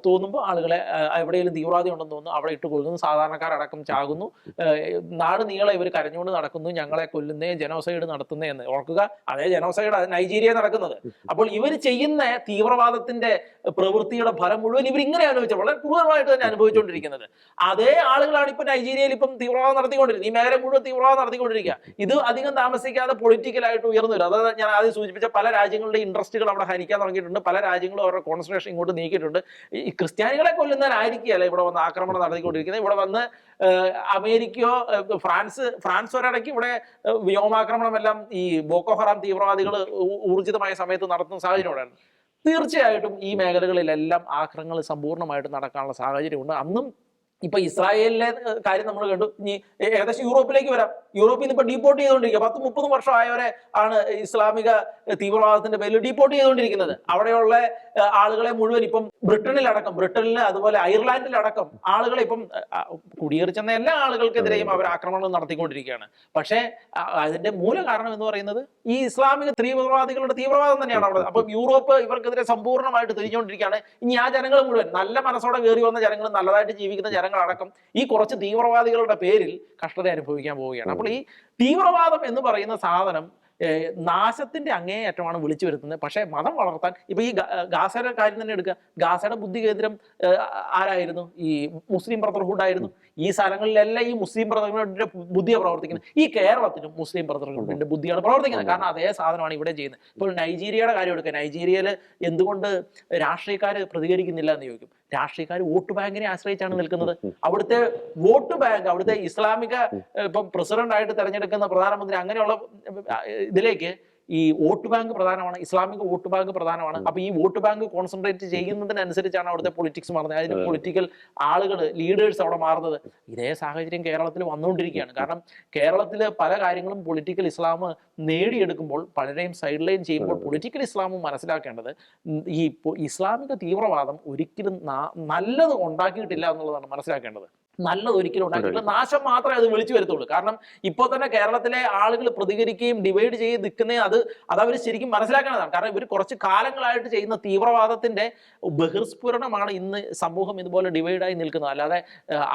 തോന്നുമ്പോൾ ആളുകളെ എവിടെയെങ്കിലും തീവ്രവാദി ഉണ്ടെന്ന് തോന്നുന്നു അവിടെ ഇട്ട് കൊല്ലുന്നു, സാധാരണക്കാരടക്കം ചാകുന്നു, നാട് നീളെ ഇവർ കരഞ്ഞുകൊണ്ട് നടക്കുന്നു, ഞങ്ങളെ കൊല്ലുന്നേ, ജനോസൈഡ് നടത്തുന്നേ എന്ന് ഓർക്കുക. അതേ ജനോസൈഡ് നൈജീരിയ നടക്കുന്നത്. അപ്പോൾ ഇവർ ചെയ്യുന്ന തീവ്രവാദത്തിന്റെ പ്രവൃത്തിയുടെ ഫലം മുഴുവൻ ഇവർ ഇങ്ങനെ അനുഭവിച്ചത്, വളരെ ക്രൂരമായിട്ട് തന്നെ അനുഭവിച്ചുകൊണ്ടിരിക്കുന്നത്. അതേ ആളുകളാണ് ഇപ്പൊ നൈജീരിയയിൽ ഇപ്പം തീവ്രവാദം നടത്തിക്കൊണ്ടിരിക്കുന്നത്. ഈ മേഖല മുഴുവൻ തീവ്രവാദം നടത്തിക്കൊണ്ടിരിക്കുക. ഇത് അധികം താമസിക്കാതെ പൊളിറ്റിക്കലായിട്ട് ഉയർന്നു വരും. അതായത് ഞാൻ ആദ്യം സൂചിപ്പിച്ച പല രാജ്യങ്ങളുടെ ഇൻട്രസ്റ്റുകൾ അവിടെ ഹരിക്കാൻ തുടങ്ങിയിട്ടുണ്ട്. പല രാജ്യങ്ങളും അവരുടെ കോൺസെൻട്രേഷൻ ഇങ്ങോട്ട് നീക്കിയിട്ടുണ്ട്. ഈ ക്രിസ്ത്യാനികളെ കൊല്ലുന്നവരായിരിക്കുകയല്ല ഇവിടെ വന്ന് ആക്രമണം നടത്തിക്കൊണ്ടിരിക്കുന്നത്. ഇവിടെ വന്ന് അമേരിക്കയോ ഫ്രാൻസ് ഒരിടയ്ക്ക് ഇവിടെ വ്യോമാക്രമണം എല്ലാം ഈ ബോക്കോ ഹറാം തീവ്രവാദികൾ ഊർജിതമായ സമയത്ത് നടത്തുന്ന സാഹചര്യം ഉണ്ടായിരുന്നു. തീർച്ചയായിട്ടും ഈ മേഖലകളിലെല്ലാം ആക്രമണങ്ങൾ സമ്പൂർണ്ണമായിട്ട് നടക്കാനുള്ള സാഹചര്യമുണ്ട്. അന്നും ഇപ്പൊ ഇസ്രായേലിലെ കാര്യം നമ്മൾ കണ്ടു. ഇനി ഏകദേശം യൂറോപ്പിലേക്ക് വരാം. യൂറോപ്പിൽ നിന്ന് ഇപ്പൊ ഡീപ്പോർട്ട് ചെയ്തുകൊണ്ടിരിക്കുക. 10-30 വർഷമായവരെ ആണ് ഇസ്ലാമിക തീവ്രവാദത്തിന്റെ പേരിൽ ഡീപ്പോർട്ട് ചെയ്തുകൊണ്ടിരിക്കുന്നത്. അവിടെയുള്ള ആളുകളെ മുഴുവൻ ഇപ്പം ബ്രിട്ടനിൽ അതുപോലെ അയർലാൻഡിലടക്കം ആളുകളെ ഇപ്പം കുടിയേറി ചെന്ന എല്ലാ ആളുകൾക്കെതിരെയും അവർ ആക്രമണങ്ങൾ നടത്തിക്കൊണ്ടിരിക്കുകയാണ്. പക്ഷേ അതിന്റെ മൂല കാരണം എന്ന് പറയുന്നത് ഈ ഇസ്ലാമിക തീവ്രവാദികളുടെ തീവ്രവാദം തന്നെയാണ് അവിടെ. അപ്പം യൂറോപ്പ് ഇവർക്കെതിരെ സമ്പൂർണ്ണമായിട്ട് തിരിഞ്ഞുകൊണ്ടിരിക്കുകയാണ്. ഇനി ആ ജനങ്ങൾ മുഴുവൻ, നല്ല മനസ്സോടെ കയറി വന്ന ജനങ്ങൾ, നല്ലതായിട്ട് ജീവിക്കുന്ന ജനങ്ങളടക്കം ഈ കുറച്ച് തീവ്രവാദികളുടെ പേരിൽ കഷ്ടത അനുഭവിക്കാൻ പോവുകയാണ്. അപ്പോൾ ഈ തീവ്രവാദം എന്ന് പറയുന്ന സാധനം നാശത്തിന്റെ അങ്ങേയറ്റമാണ് വിളിച്ചു വരുത്തുന്നത്. പക്ഷേ മതം വളർത്താൻ ഇപ്പൊ ഈ ഗാസയുടെ കാര്യം തന്നെ എടുക്കുക. ഗാസയുടെ ബുദ്ധി കേന്ദ്രം ആരായിരുന്നു? ഈ മുസ്ലിം ബ്രദർഹുഡ് ആയിരുന്നു. ഈ സ്ഥലങ്ങളിലെല്ലാം ഈ മുസ്ലിം ബ്രദർഹുഡിന്റെ ബുദ്ധിയാണ് പ്രവർത്തിക്കുന്നത്. ഈ കേരളത്തിലും മുസ്ലിം ബ്രദർഹുഡിന്റെ ബുദ്ധിയാണ് പ്രവർത്തിക്കുന്നത്. കാരണം അതേ സാധനമാണ് ഇവിടെ ചെയ്യുന്നത്. ഇപ്പോൾ നൈജീരിയയുടെ കാര്യം എടുക്കുക. നൈജീരിയയിൽ എന്തുകൊണ്ട് രാഷ്ട്രീയക്കാർ പ്രതികരിക്കുന്നില്ല എന്ന് ചോദിക്കും. രാഷ്ട്രീയക്കാർ വോട്ട് ബാങ്കിനെ ആശ്രയിച്ചാണ് നിൽക്കുന്നത്. അവിടുത്തെ വോട്ട് ബാങ്ക്, അവിടുത്തെ ഇസ്ലാമിക ഇപ്പം പ്രസിഡന്റ് ആയിട്ട് തെരഞ്ഞെടുക്കുന്ന പ്രധാനമന്ത്രി, അങ്ങനെയുള്ള ഇതിലേക്ക് ഈ വോട്ട് ബാങ്ക് പ്രധാനമാണ്, ഇസ്ലാമിക വോട്ട് ബാങ്ക് പ്രധാനമാണ്. അപ്പൊ ഈ വോട്ട് ബാങ്ക് കോൺസെൻട്രേറ്റ് ചെയ്യുന്നതിനനുസരിച്ചാണ് അവിടുത്തെ പൊളിറ്റിക്സ് മാറുന്നത്. അതിന് പൊളിറ്റിക്കൽ ആളുകൾ, ലീഡേഴ്സ് അവിടെ മാറുന്നത്. ഇതേ സാഹചര്യം കേരളത്തിൽ വന്നുകൊണ്ടിരിക്കുകയാണ്. കാരണം കേരളത്തിൽ പല കാര്യങ്ങളും പൊളിറ്റിക്കൽ ഇസ്ലാം നേടിയെടുക്കുമ്പോൾ, പലരെയും സൈഡ് ലൈൻ ചെയ്യുമ്പോൾ പൊളിറ്റിക്കൽ ഇസ്ലാമും മനസ്സിലാക്കേണ്ടത് ഈ ഇസ്ലാമിക തീവ്രവാദം ഒരിക്കലും നല്ലത് ഉണ്ടാക്കിയിട്ടില്ല എന്നുള്ളതാണ് മനസ്സിലാക്കേണ്ടത്. നല്ലത് ഒരിക്കലും ഉണ്ടാക്കിയിട്ടില്ല, നാശം മാത്രമേ അത് വിളിച്ചു വരുത്തുള്ളൂ. കാരണം ഇപ്പോൾ തന്നെ കേരളത്തിലെ ആളുകൾ പ്രതികരിക്കുകയും ഡിവൈഡ് ചെയ്ത് നിൽക്കുന്നത് അതവർ ശരിക്കും മനസ്സിലാക്കേണ്ടതാണ്. കാരണം ഇവർ കുറച്ച് കാലങ്ങളായിട്ട് ചെയ്യുന്ന തീവ്രവാദത്തിന്റെ ബഹിർസ്ഫുരണമാണ് ഇന്ന് സമൂഹം ഇതുപോലെ ഡിവൈഡായി നിൽക്കുന്നത്. അല്ലാതെ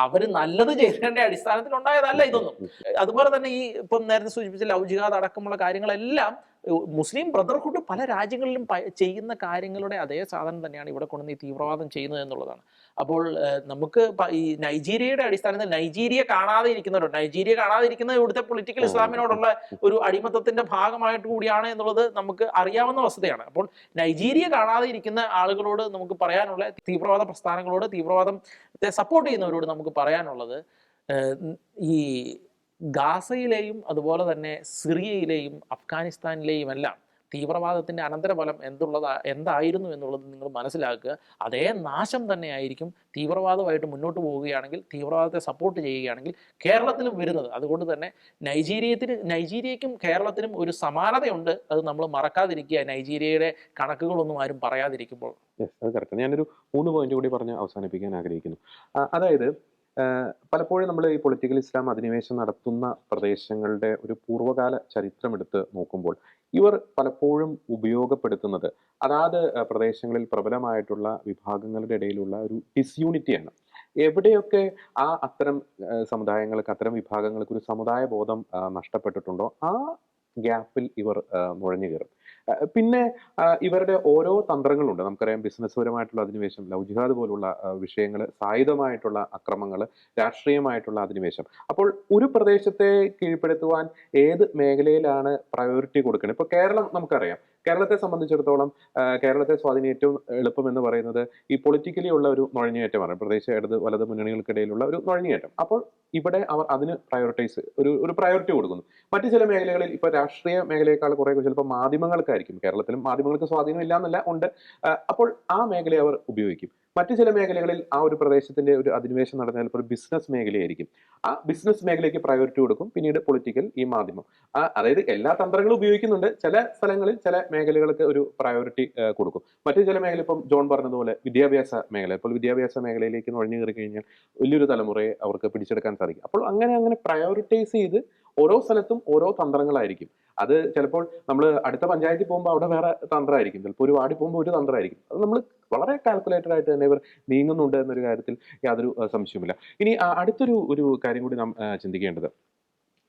അവർ നല്ലത് ചെയ്തതിന്റെ അടിസ്ഥാനത്തിൽ ഉണ്ടായതല്ല ഇതൊന്നും. അതുപോലെ തന്നെ ഈ ഇപ്പം നേരത്തെ സൂചിപ്പിച്ച ലവ് ജിഹാദ് അടക്കമുള്ള കാര്യങ്ങളെല്ലാം മുസ്ലിം ബ്രദർഹുഡ് പല രാജ്യങ്ങളിലും ചെയ്യുന്ന കാര്യങ്ങളുടെ അതേ സാധനം തന്നെയാണ് ഇവിടെ കൊണ്ടുവന്ന് ഈ തീവ്രവാദം ചെയ്യുന്നത് എന്നുള്ളതാണ്. അപ്പോൾ നമുക്ക് ഈ നൈജീരിയയുടെ അടിസ്ഥാനത്തിൽ നൈജീരിയ കാണാതെ ഇരിക്കുന്നത് ഇവിടുത്തെ പൊളിറ്റിക്കൽ ഇസ്ലാമിനോടുള്ള ഒരു അടിമത്തത്തിന്റെ ഭാഗമായിട്ട് കൂടിയാണ് എന്നുള്ളത് നമുക്ക് അറിയാവുന്ന വസ്തുതയാണ്. അപ്പോൾ നൈജീരിയ കാണാതെ ഇരിക്കുന്ന ആളുകളോട് നമുക്ക് പറയാനുള്ള, തീവ്രവാദ പ്രസ്ഥാനങ്ങളോട്, തീവ്രവാദത്തെ സപ്പോർട്ട് ചെയ്യുന്നവരോട് നമുക്ക് പറയാനുള്ളത്, ഈ ഗാസയിലെയും അതുപോലെ തന്നെ സിറിയയിലെയും അഫ്ഗാനിസ്ഥാനിലെയും എല്ലാം തീവ്രവാദത്തിന്റെ അനന്തരഫലം എന്തായിരുന്നു എന്നുള്ളത് നിങ്ങൾ മനസ്സിലാക്കുക. അതേ നാശം തന്നെയായിരിക്കും തീവ്രവാദമായിട്ട് മുന്നോട്ട് പോവുകയാണെങ്കിൽ, തീവ്രവാദത്തെ സപ്പോർട്ട് ചെയ്യുകയാണെങ്കിൽ കേരളത്തിലും വരുന്നത്. അതുകൊണ്ട് തന്നെ നൈജീരിയയ്ക്കും കേരളത്തിനും ഒരു സമാനതയുണ്ട്. അത് നമ്മൾ മറക്കാതിരിക്കുക, നൈജീരിയയുടെ കണക്കുകളൊന്നും ആരും പറയാതിരിക്കുമ്പോൾ. അത് കറക്റ്റ്. ഞാനൊരു 3 പോയിന്റ് കൂടി പറഞ്ഞ് അവസാനിപ്പിക്കാൻ ആഗ്രഹിക്കുന്നു. അതായത് പലപ്പോഴും നമ്മൾ ഈ പൊളിറ്റിക്കൽ ഇസ്ലാം അധിനിവേശം നടത്തുന്ന പ്രദേശങ്ങളുടെ ഒരു പൂർവ്വകാല ചരിത്രം എടുത്ത് നോക്കുമ്പോൾ ഇവർ പലപ്പോഴും ഉപയോഗപ്പെടുത്തുന്നത് അതാത് പ്രദേശങ്ങളിൽ പ്രബലമായിട്ടുള്ള വിഭാഗങ്ങളുടെ ഇടയിലുള്ള ഒരു ഡിസ്യൂണിറ്റിയാണ്. എവിടെയൊക്കെ അത്തരം സമുദായങ്ങൾക്ക്, അത്തരം വിഭാഗങ്ങൾക്ക് ഒരു സമുദായ ബോധം നഷ്ടപ്പെട്ടിട്ടുണ്ടോ ആ ഗ്യാപ്പിൽ ഇവർ നുഴഞ്ഞു കയറും. പിന്നെ ഇവരുടെ ഓരോ തന്ത്രങ്ങളുണ്ട്. നമുക്കറിയാം, ബിസിനസ് പരമായിട്ടുള്ള അധിനിവേശം, ലവ് ജിഹാദ് പോലുള്ള വിഷയങ്ങൾ, സായുധമായിട്ടുള്ള അക്രമങ്ങൾ, രാഷ്ട്രീയമായിട്ടുള്ള അധിനിവേശം. അപ്പോൾ ഒരു പ്രദേശത്തെ കീഴ്പ്പെടുത്തുവാൻ ഏത് മേഖലയിലാണ് പ്രയോറിറ്റി കൊടുക്കുന്നത്? ഇപ്പോൾ കേരളം നമുക്കറിയാം. കേരളത്തെ സംബന്ധിച്ചിടത്തോളം കേരളത്തെ സ്വാധീനം ഏറ്റവും എളുപ്പം എന്ന് പറയുന്നത് ഈ പൊളിറ്റിക്കലി ഉള്ള ഒരു നുഴഞ്ഞുകയറ്റമാണ്. പ്രദേശ ഇടത് വലത് മുന്നണികൾക്കിടയിലുള്ള ഒരു നുഴഞ്ഞുകയറ്റം. അപ്പോൾ ഇവിടെ അവർ അതിന് ഒരു പ്രയോറിറ്റി കൊടുക്കുന്നു. മറ്റു ചില മേഖലകളിൽ ഇപ്പോൾ രാഷ്ട്രീയ മേഖലയേക്കാൾ കുറെ ചിലപ്പോൾ മാധ്യമങ്ങൾക്കായിരിക്കും. കേരളത്തിലും മാധ്യമങ്ങൾക്ക് സ്വാധീനം ഇല്ല എന്നല്ല, ഉണ്ട്. അപ്പോൾ ആ മേഖലയെ അവർ ഉപയോഗിക്കും. മറ്റു ചില മേഖലകളിൽ ആ ഒരു പ്രദേശത്തിന്റെ ഒരു അധിനിവേശം നടന്നാൽ ചിലപ്പോൾ ഒരു ബിസിനസ് മേഖലയായിരിക്കും. ആ ബിസിനസ് മേഖലയ്ക്ക് പ്രയോറിറ്റി കൊടുക്കും. പിന്നീട് പൊളിറ്റിക്കൽ, ഈ മാധ്യമം, അതായത് എല്ലാ തന്ത്രങ്ങളും ഉപയോഗിക്കുന്നുണ്ട്. ചില സ്ഥലങ്ങളിൽ ചില മേഖലകൾക്ക് ഒരു പ്രയോറിറ്റി കൊടുക്കും. മറ്റു ചില മേഖല, ഇപ്പം ജോൺ പറഞ്ഞതുപോലെ വിദ്യാഭ്യാസ മേഖല, ഇപ്പോൾ വിദ്യാഭ്യാസ മേഖലയിലേക്ക് നുഴഞ്ഞു കയറി കഴിഞ്ഞാൽ വലിയൊരു തലമുറയെ അവർക്ക് പിടിച്ചെടുക്കാൻ സാധിക്കും. അപ്പോൾ അങ്ങനെ പ്രയോറിറ്റൈസ് ചെയ്ത് ഓരോ സ്ഥലത്തും ഓരോ തന്ത്രങ്ങളായിരിക്കും. അത് ചിലപ്പോൾ നമ്മൾ അടുത്ത പഞ്ചായത്തിൽ പോകുമ്പോൾ അവിടെ വേറെ തന്ത്രമായിരിക്കും, ചിലപ്പോൾ ഒരു വാർഡിൽ പോകുമ്പോൾ ഒരു തന്ത്രമായിരിക്കും. അത് നമ്മൾ വളരെ കാൽക്കുലേറ്റഡ് ആയിട്ട് തന്നെ ഇവർ നീങ്ങുന്നുണ്ട് എന്നൊരു കാര്യത്തിൽ യാതൊരു സംശയവുമില്ല. ഇനി അടുത്തൊരു കാര്യം കൂടി നാം ചിന്തിക്കേണ്ടത്,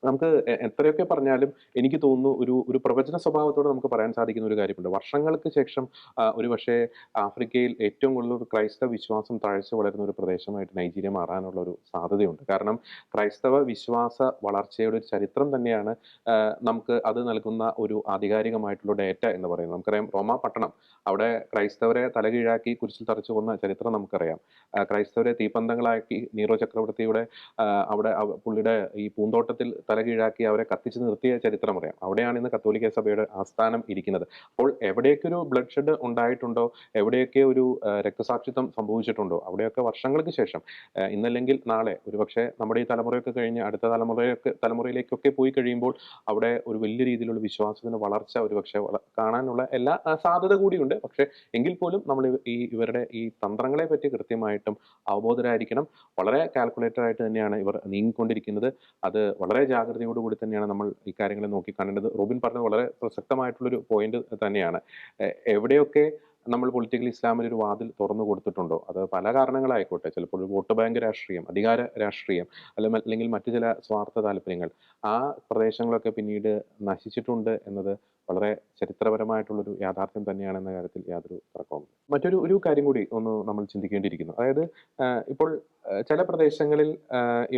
നമുക്ക് എത്രയൊക്കെ പറഞ്ഞാലും എനിക്ക് തോന്നുന്നു ഒരു പ്രവചന സ്വഭാവത്തോടെ നമുക്ക് പറയാൻ സാധിക്കുന്ന ഒരു കാര്യമുണ്ട്. വർഷങ്ങൾക്ക് ശേഷം ഒരുപക്ഷെ ആഫ്രിക്കയിൽ ഏറ്റവും കൂടുതൽ ഒരു ക്രൈസ്തവ വിശ്വാസം തഴച്ചു വളരുന്ന ഒരു പ്രദേശമായിട്ട് നൈജീരിയ മാറാനുള്ള ഒരു സാധ്യതയുണ്ട്. കാരണം ക്രൈസ്തവ വിശ്വാസ വളർച്ചയുടെ ഒരു ചരിത്രം തന്നെയാണ് നമുക്ക് അത് നൽകുന്ന ഒരു ആധികാരികമായിട്ടുള്ള ഡേറ്റ എന്ന് പറയുന്നത്. നമുക്കറിയാം, റോമ പട്ടണം, അവിടെ ക്രൈസ്തവരെ തലകീഴാക്കി കുരിശിൽ തറച്ചു കൊന്ന ചരിത്രം നമുക്കറിയാം. ക്രൈസ്തവരെ തീപ്പന്തങ്ങളാക്കി നീറോ ചക്രവർത്തിയുടെ അവിടെ പുള്ളിയുടെ ഈ പൂന്തോട്ടത്തിൽ തലകീഴാക്കി അവരെ കത്തിച്ചു നിർത്തിയ ചരിത്രം അറിയാം. അവിടെയാണ് ഇന്ന് കത്തോലിക്ക സഭയുടെ ആസ്ഥാനം ഇരിക്കുന്നത്. അപ്പോൾ എവിടെയൊക്കെ ഒരു ബ്ലഡ് ഷെഡ് ഉണ്ടായിട്ടുണ്ടോ, എവിടെയൊക്കെ ഒരു രക്തസാക്ഷിത്വം സംഭവിച്ചിട്ടുണ്ടോ, അവിടെയൊക്കെ വർഷങ്ങൾക്ക് ശേഷം ഇന്നല്ലെങ്കിൽ നാളെ ഒരുപക്ഷെ നമ്മുടെ ഈ തലമുറയൊക്കെ കഴിഞ്ഞ് അടുത്ത തലമുറയിലേക്കൊക്കെ പോയി കഴിയുമ്പോൾ അവിടെ ഒരു വലിയ രീതിയിലുള്ള വിശ്വാസത്തിന് വളർച്ച ഒരുപക്ഷെ കാണാനുള്ള എല്ലാ സാധ്യത കൂടിയുണ്ട്. പക്ഷെ എങ്കിൽ പോലും നമ്മൾ ഇവരുടെ ഈ തന്ത്രങ്ങളെ പറ്റി കൃത്യമായിട്ടും അവബോധരായിരിക്കണം. വളരെ കാൽക്കുലേറ്റഡ് ആയിട്ട് തന്നെയാണ് ഇവർ നീങ്ങിക്കൊണ്ടിരിക്കുന്നത്. അത് വളരെ ജാഗ്രതയോടുകൂടി തന്നെയാണ് നമ്മൾ ഈ കാര്യങ്ങളെ നോക്കി കാണേണ്ടത്. റോബിൻ പറഞ്ഞത് വളരെ പ്രസക്തമായിട്ടുള്ളൊരു പോയിന്റ് തന്നെയാണ്. എവിടെയൊക്കെ നമ്മൾ പൊളിറ്റിക്കൽ ഇസ്ലാമിൽ ഒരു വാതിൽ തുറന്നു കൊടുത്തിട്ടുണ്ടോ, അത് പല കാരണങ്ങളായിക്കോട്ടെ, ചിലപ്പോൾ വോട്ട് ബാങ്ക് രാഷ്ട്രീയം, അധികാര രാഷ്ട്രീയം, അല്ലെങ്കിൽ മറ്റു ചില സ്വാർത്ഥ താല്പര്യങ്ങൾ, ആ പ്രദേശങ്ങളൊക്കെ പിന്നീട് നശിച്ചിട്ടുണ്ട് എന്നത് വളരെ ചരിത്രപരമായിട്ടുള്ളൊരു യാഥാർത്ഥ്യം തന്നെയാണെന്ന കാര്യത്തിൽ യാതൊരു തർക്കവുമില്ല. മറ്റൊരു കാര്യം കൂടി ഒന്ന് നമ്മൾ ചിന്തിക്കേണ്ടിയിരിക്കുന്നു. അതായത് ഇപ്പോൾ ചില പ്രദേശങ്ങളിൽ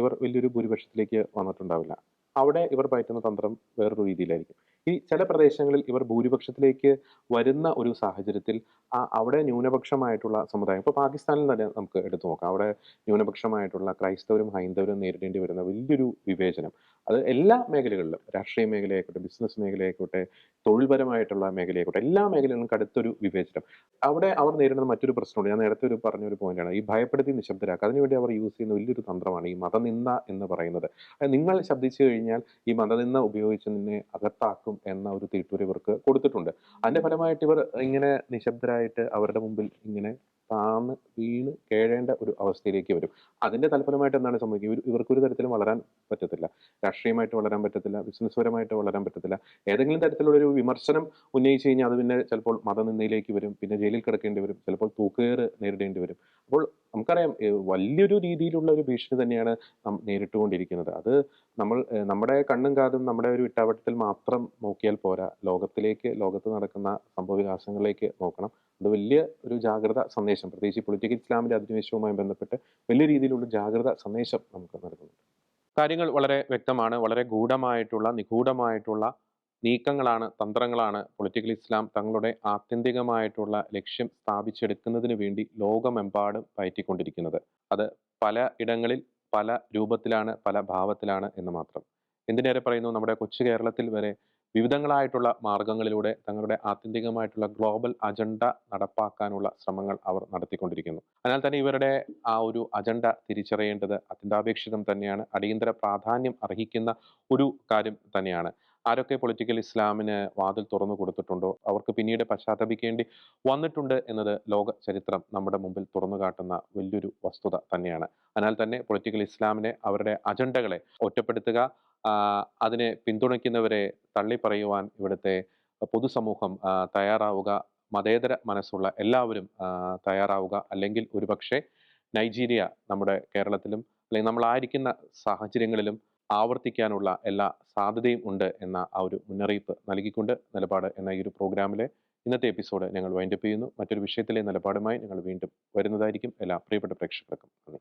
ഇവർ വലിയൊരു ഭൂരിപക്ഷത്തിലേക്ക് വന്നിട്ടുണ്ടാവില്ല. അവിടെ ഇവർ പയറ്റുന്ന തന്ത്രം വേറൊരു രീതിയിലായിരിക്കും. ഈ ചില പ്രദേശങ്ങളിൽ ഇവർ ഭൂരിപക്ഷത്തിലേക്ക് വരുന്ന ഒരു സാഹചര്യത്തിൽ അവിടെ ന്യൂനപക്ഷമായിട്ടുള്ള സമുദായം, ഇപ്പോൾ പാകിസ്ഥാനിൽ തന്നെ നമുക്ക് എടുത്തു നോക്കാം. അവിടെ ന്യൂനപക്ഷമായിട്ടുള്ള ക്രൈസ്തവരും ഹൈന്ദവരും നേരിടേണ്ടി വരുന്ന വലിയൊരു വിവേചനം, അത് എല്ലാ മേഖലകളിലും, രാഷ്ട്രീയ മേഖലയായിക്കോട്ടെ, ബിസിനസ് മേഖലയായിക്കോട്ടെ, തൊഴിൽപരമായിട്ടുള്ള മേഖലയായിക്കോട്ടെ, എല്ലാ മേഖലകളിലും കടുത്തൊരു വിവേചനം. അവിടെ അവർ നേരിടുന്ന മറ്റൊരു പ്രശ്നമുണ്ട്. ഞാൻ നേരത്തെ പറഞ്ഞൊരു പോയിന്റാണ് ഈ ഭയപ്പെടുത്തി നിശബ്ദരാക്കുക. അതിനുവേണ്ടി അവർ യൂസ് ചെയ്യുന്ന വലിയൊരു തന്ത്രമാണ് ഈ മതനിന്ദ എന്ന് പറയുന്നത്. നിങ്ങൾ ശബ്ദിച്ചു കഴിഞ്ഞാൽ ഈ മതനിന്ദ ഉപയോഗിച്ച് നിന്നെ അകത്താക്കും എന്ന ഒരു തീട്ടൂര് ഇവർക്ക് കൊടുത്തിട്ടുണ്ട്. അതിന്റെ ഫലമായിട്ട് ഇവർ ഇങ്ങനെ നിശബ്ദരായിട്ട് അവരുടെ മുമ്പിൽ ഇങ്ങനെ താന്ന് വീണ് കേഴേണ്ട ഒരു അവസ്ഥയിലേക്ക് വരും. അതിന്റെ തൽഫലമായിട്ട് എന്താണ് സംഭവിക്കുക? ഇവർക്കൊരു തരത്തിലും വളരാൻ പറ്റത്തില്ല. രാഷ്ട്രീയമായിട്ട് വളരാൻ പറ്റത്തില്ല, ബിസിനസ് പരമായിട്ട് വളരാൻ പറ്റത്തില്ല. ഏതെങ്കിലും തരത്തിലുള്ള ഒരു വിമർശനം ഉന്നയിച്ചു കഴിഞ്ഞാൽ അത് പിന്നെ ചിലപ്പോൾ മതനിന്ദയിലേക്ക് വരും, പിന്നെ ജയിലിൽ കിടക്കേണ്ടി വരും, ചിലപ്പോൾ തൂക്കുകയറ് നേരിടേണ്ടി വരും. അപ്പോൾ നമുക്കറിയാം വലിയൊരു രീതിയിലുള്ള ഒരു ഭീഷണി തന്നെയാണ് നാം നേരിട്ടുകൊണ്ടിരിക്കുന്നത്. അത് നമ്മൾ നമ്മുടെ കണ്ണും കാതും നമ്മുടെ ഒരു ഇട്ടാവട്ടത്തിൽ മാത്രം നോക്കിയാൽ പോരാ, ലോകത്ത് നടക്കുന്ന സംഭവവികാസങ്ങളിലേക്ക് നോക്കണം. അത് വലിയ ഒരു ജാഗ്രത സന്ദേശം, പ്രത്യേകിച്ച് പൊളിറ്റിക്കൽ ഇസ്ലാമിന്റെ അധിനിവേശവുമായി ബന്ധപ്പെട്ട് വലിയ രീതിയിലുള്ള ജാഗ്രത സന്ദേശം നമുക്ക് നൽകുന്നുണ്ട്. കാര്യങ്ങൾ വളരെ വ്യക്തമാണ്. വളരെ നിഗൂഢമായിട്ടുള്ള നീക്കങ്ങളാണ്, തന്ത്രങ്ങളാണ് പൊളിറ്റിക്കൽ ഇസ്ലാം തങ്ങളുടെ ആത്യന്തികമായിട്ടുള്ള ലക്ഷ്യം സ്ഥാപിച്ചെടുക്കുന്നതിന് വേണ്ടി ലോകമെമ്പാടും പയറ്റിക്കൊണ്ടിരിക്കുന്നത്. അത് പല ഇടങ്ങളിൽ പല രൂപത്തിലാണ്, പല ഭാവത്തിലാണ് എന്ന് മാത്രം. എന്തിനേറെ പറയുന്നു, നമ്മുടെ കൊച്ചു കേരളത്തിൽ വരെ വിവിധങ്ങളായിട്ടുള്ള മാർഗങ്ങളിലൂടെ തങ്ങളുടെ ആത്യന്തികമായിട്ടുള്ള ഗ്ലോബൽ അജണ്ട നടപ്പാക്കാനുള്ള ശ്രമങ്ങൾ അവർ നടത്തിക്കൊണ്ടിരിക്കുന്നു. അതിനാൽ തന്നെ ഇവരുടെ ആ ഒരു അജണ്ട തിരിച്ചറിയേണ്ടത് അത്യന്താപേക്ഷിതം തന്നെയാണ്. അടിയന്തര പ്രാധാന്യം അർഹിക്കുന്ന ഒരു കാര്യം തന്നെയാണ്. ആരൊക്കെ പൊളിറ്റിക്കൽ ഇസ്ലാമിന് വാതിൽ തുറന്നു കൊടുത്തിട്ടുണ്ടോ അവർക്ക് പിന്നീട് പശ്ചാത്തപിക്കേണ്ടി വന്നിട്ടുണ്ട് എന്നത് ലോക ചരിത്രം നമ്മുടെ മുമ്പിൽ തുറന്നു കാട്ടുന്ന വലിയൊരു വസ്തുത തന്നെയാണ്. അതിനാൽ തന്നെ പൊളിറ്റിക്കൽ ഇസ്ലാമിനെ, അവരുടെ അജണ്ടകളെ ഒറ്റപ്പെടുത്തുക, അതിനെ പിന്തുണയ്ക്കുന്നവരെ തള്ളിപ്പറയുവാൻ ഇവിടുത്തെ പൊതുസമൂഹം തയ്യാറാവുക, മതേതര മനസ്സുള്ള എല്ലാവരും തയ്യാറാവുക. അല്ലെങ്കിൽ ഒരുപക്ഷെ നൈജീരിയ നമ്മുടെ കേരളത്തിലും അല്ലെങ്കിൽ നമ്മളായിരിക്കുന്ന സാഹചര്യങ്ങളിലും ആവർത്തിക്കാനുള്ള എല്ലാ സാധ്യതയും ഉണ്ട് എന്ന ആ ഒരു മുന്നറിയിപ്പ് നൽകിക്കൊണ്ട് നിലപാട് എന്ന ഈ ഒരു പ്രോഗ്രാമിലെ ഇന്നത്തെ എപ്പിസോഡ് ഞങ്ങൾ വൈൻഡപ്പ് ചെയ്യുന്നു. മറ്റൊരു വിഷയത്തിലെ നിലപാടുമായി ഞങ്ങൾ വീണ്ടും വരുന്നതായിരിക്കും. എല്ലാ പ്രിയപ്പെട്ട പ്രേക്ഷകർക്കും നന്ദി.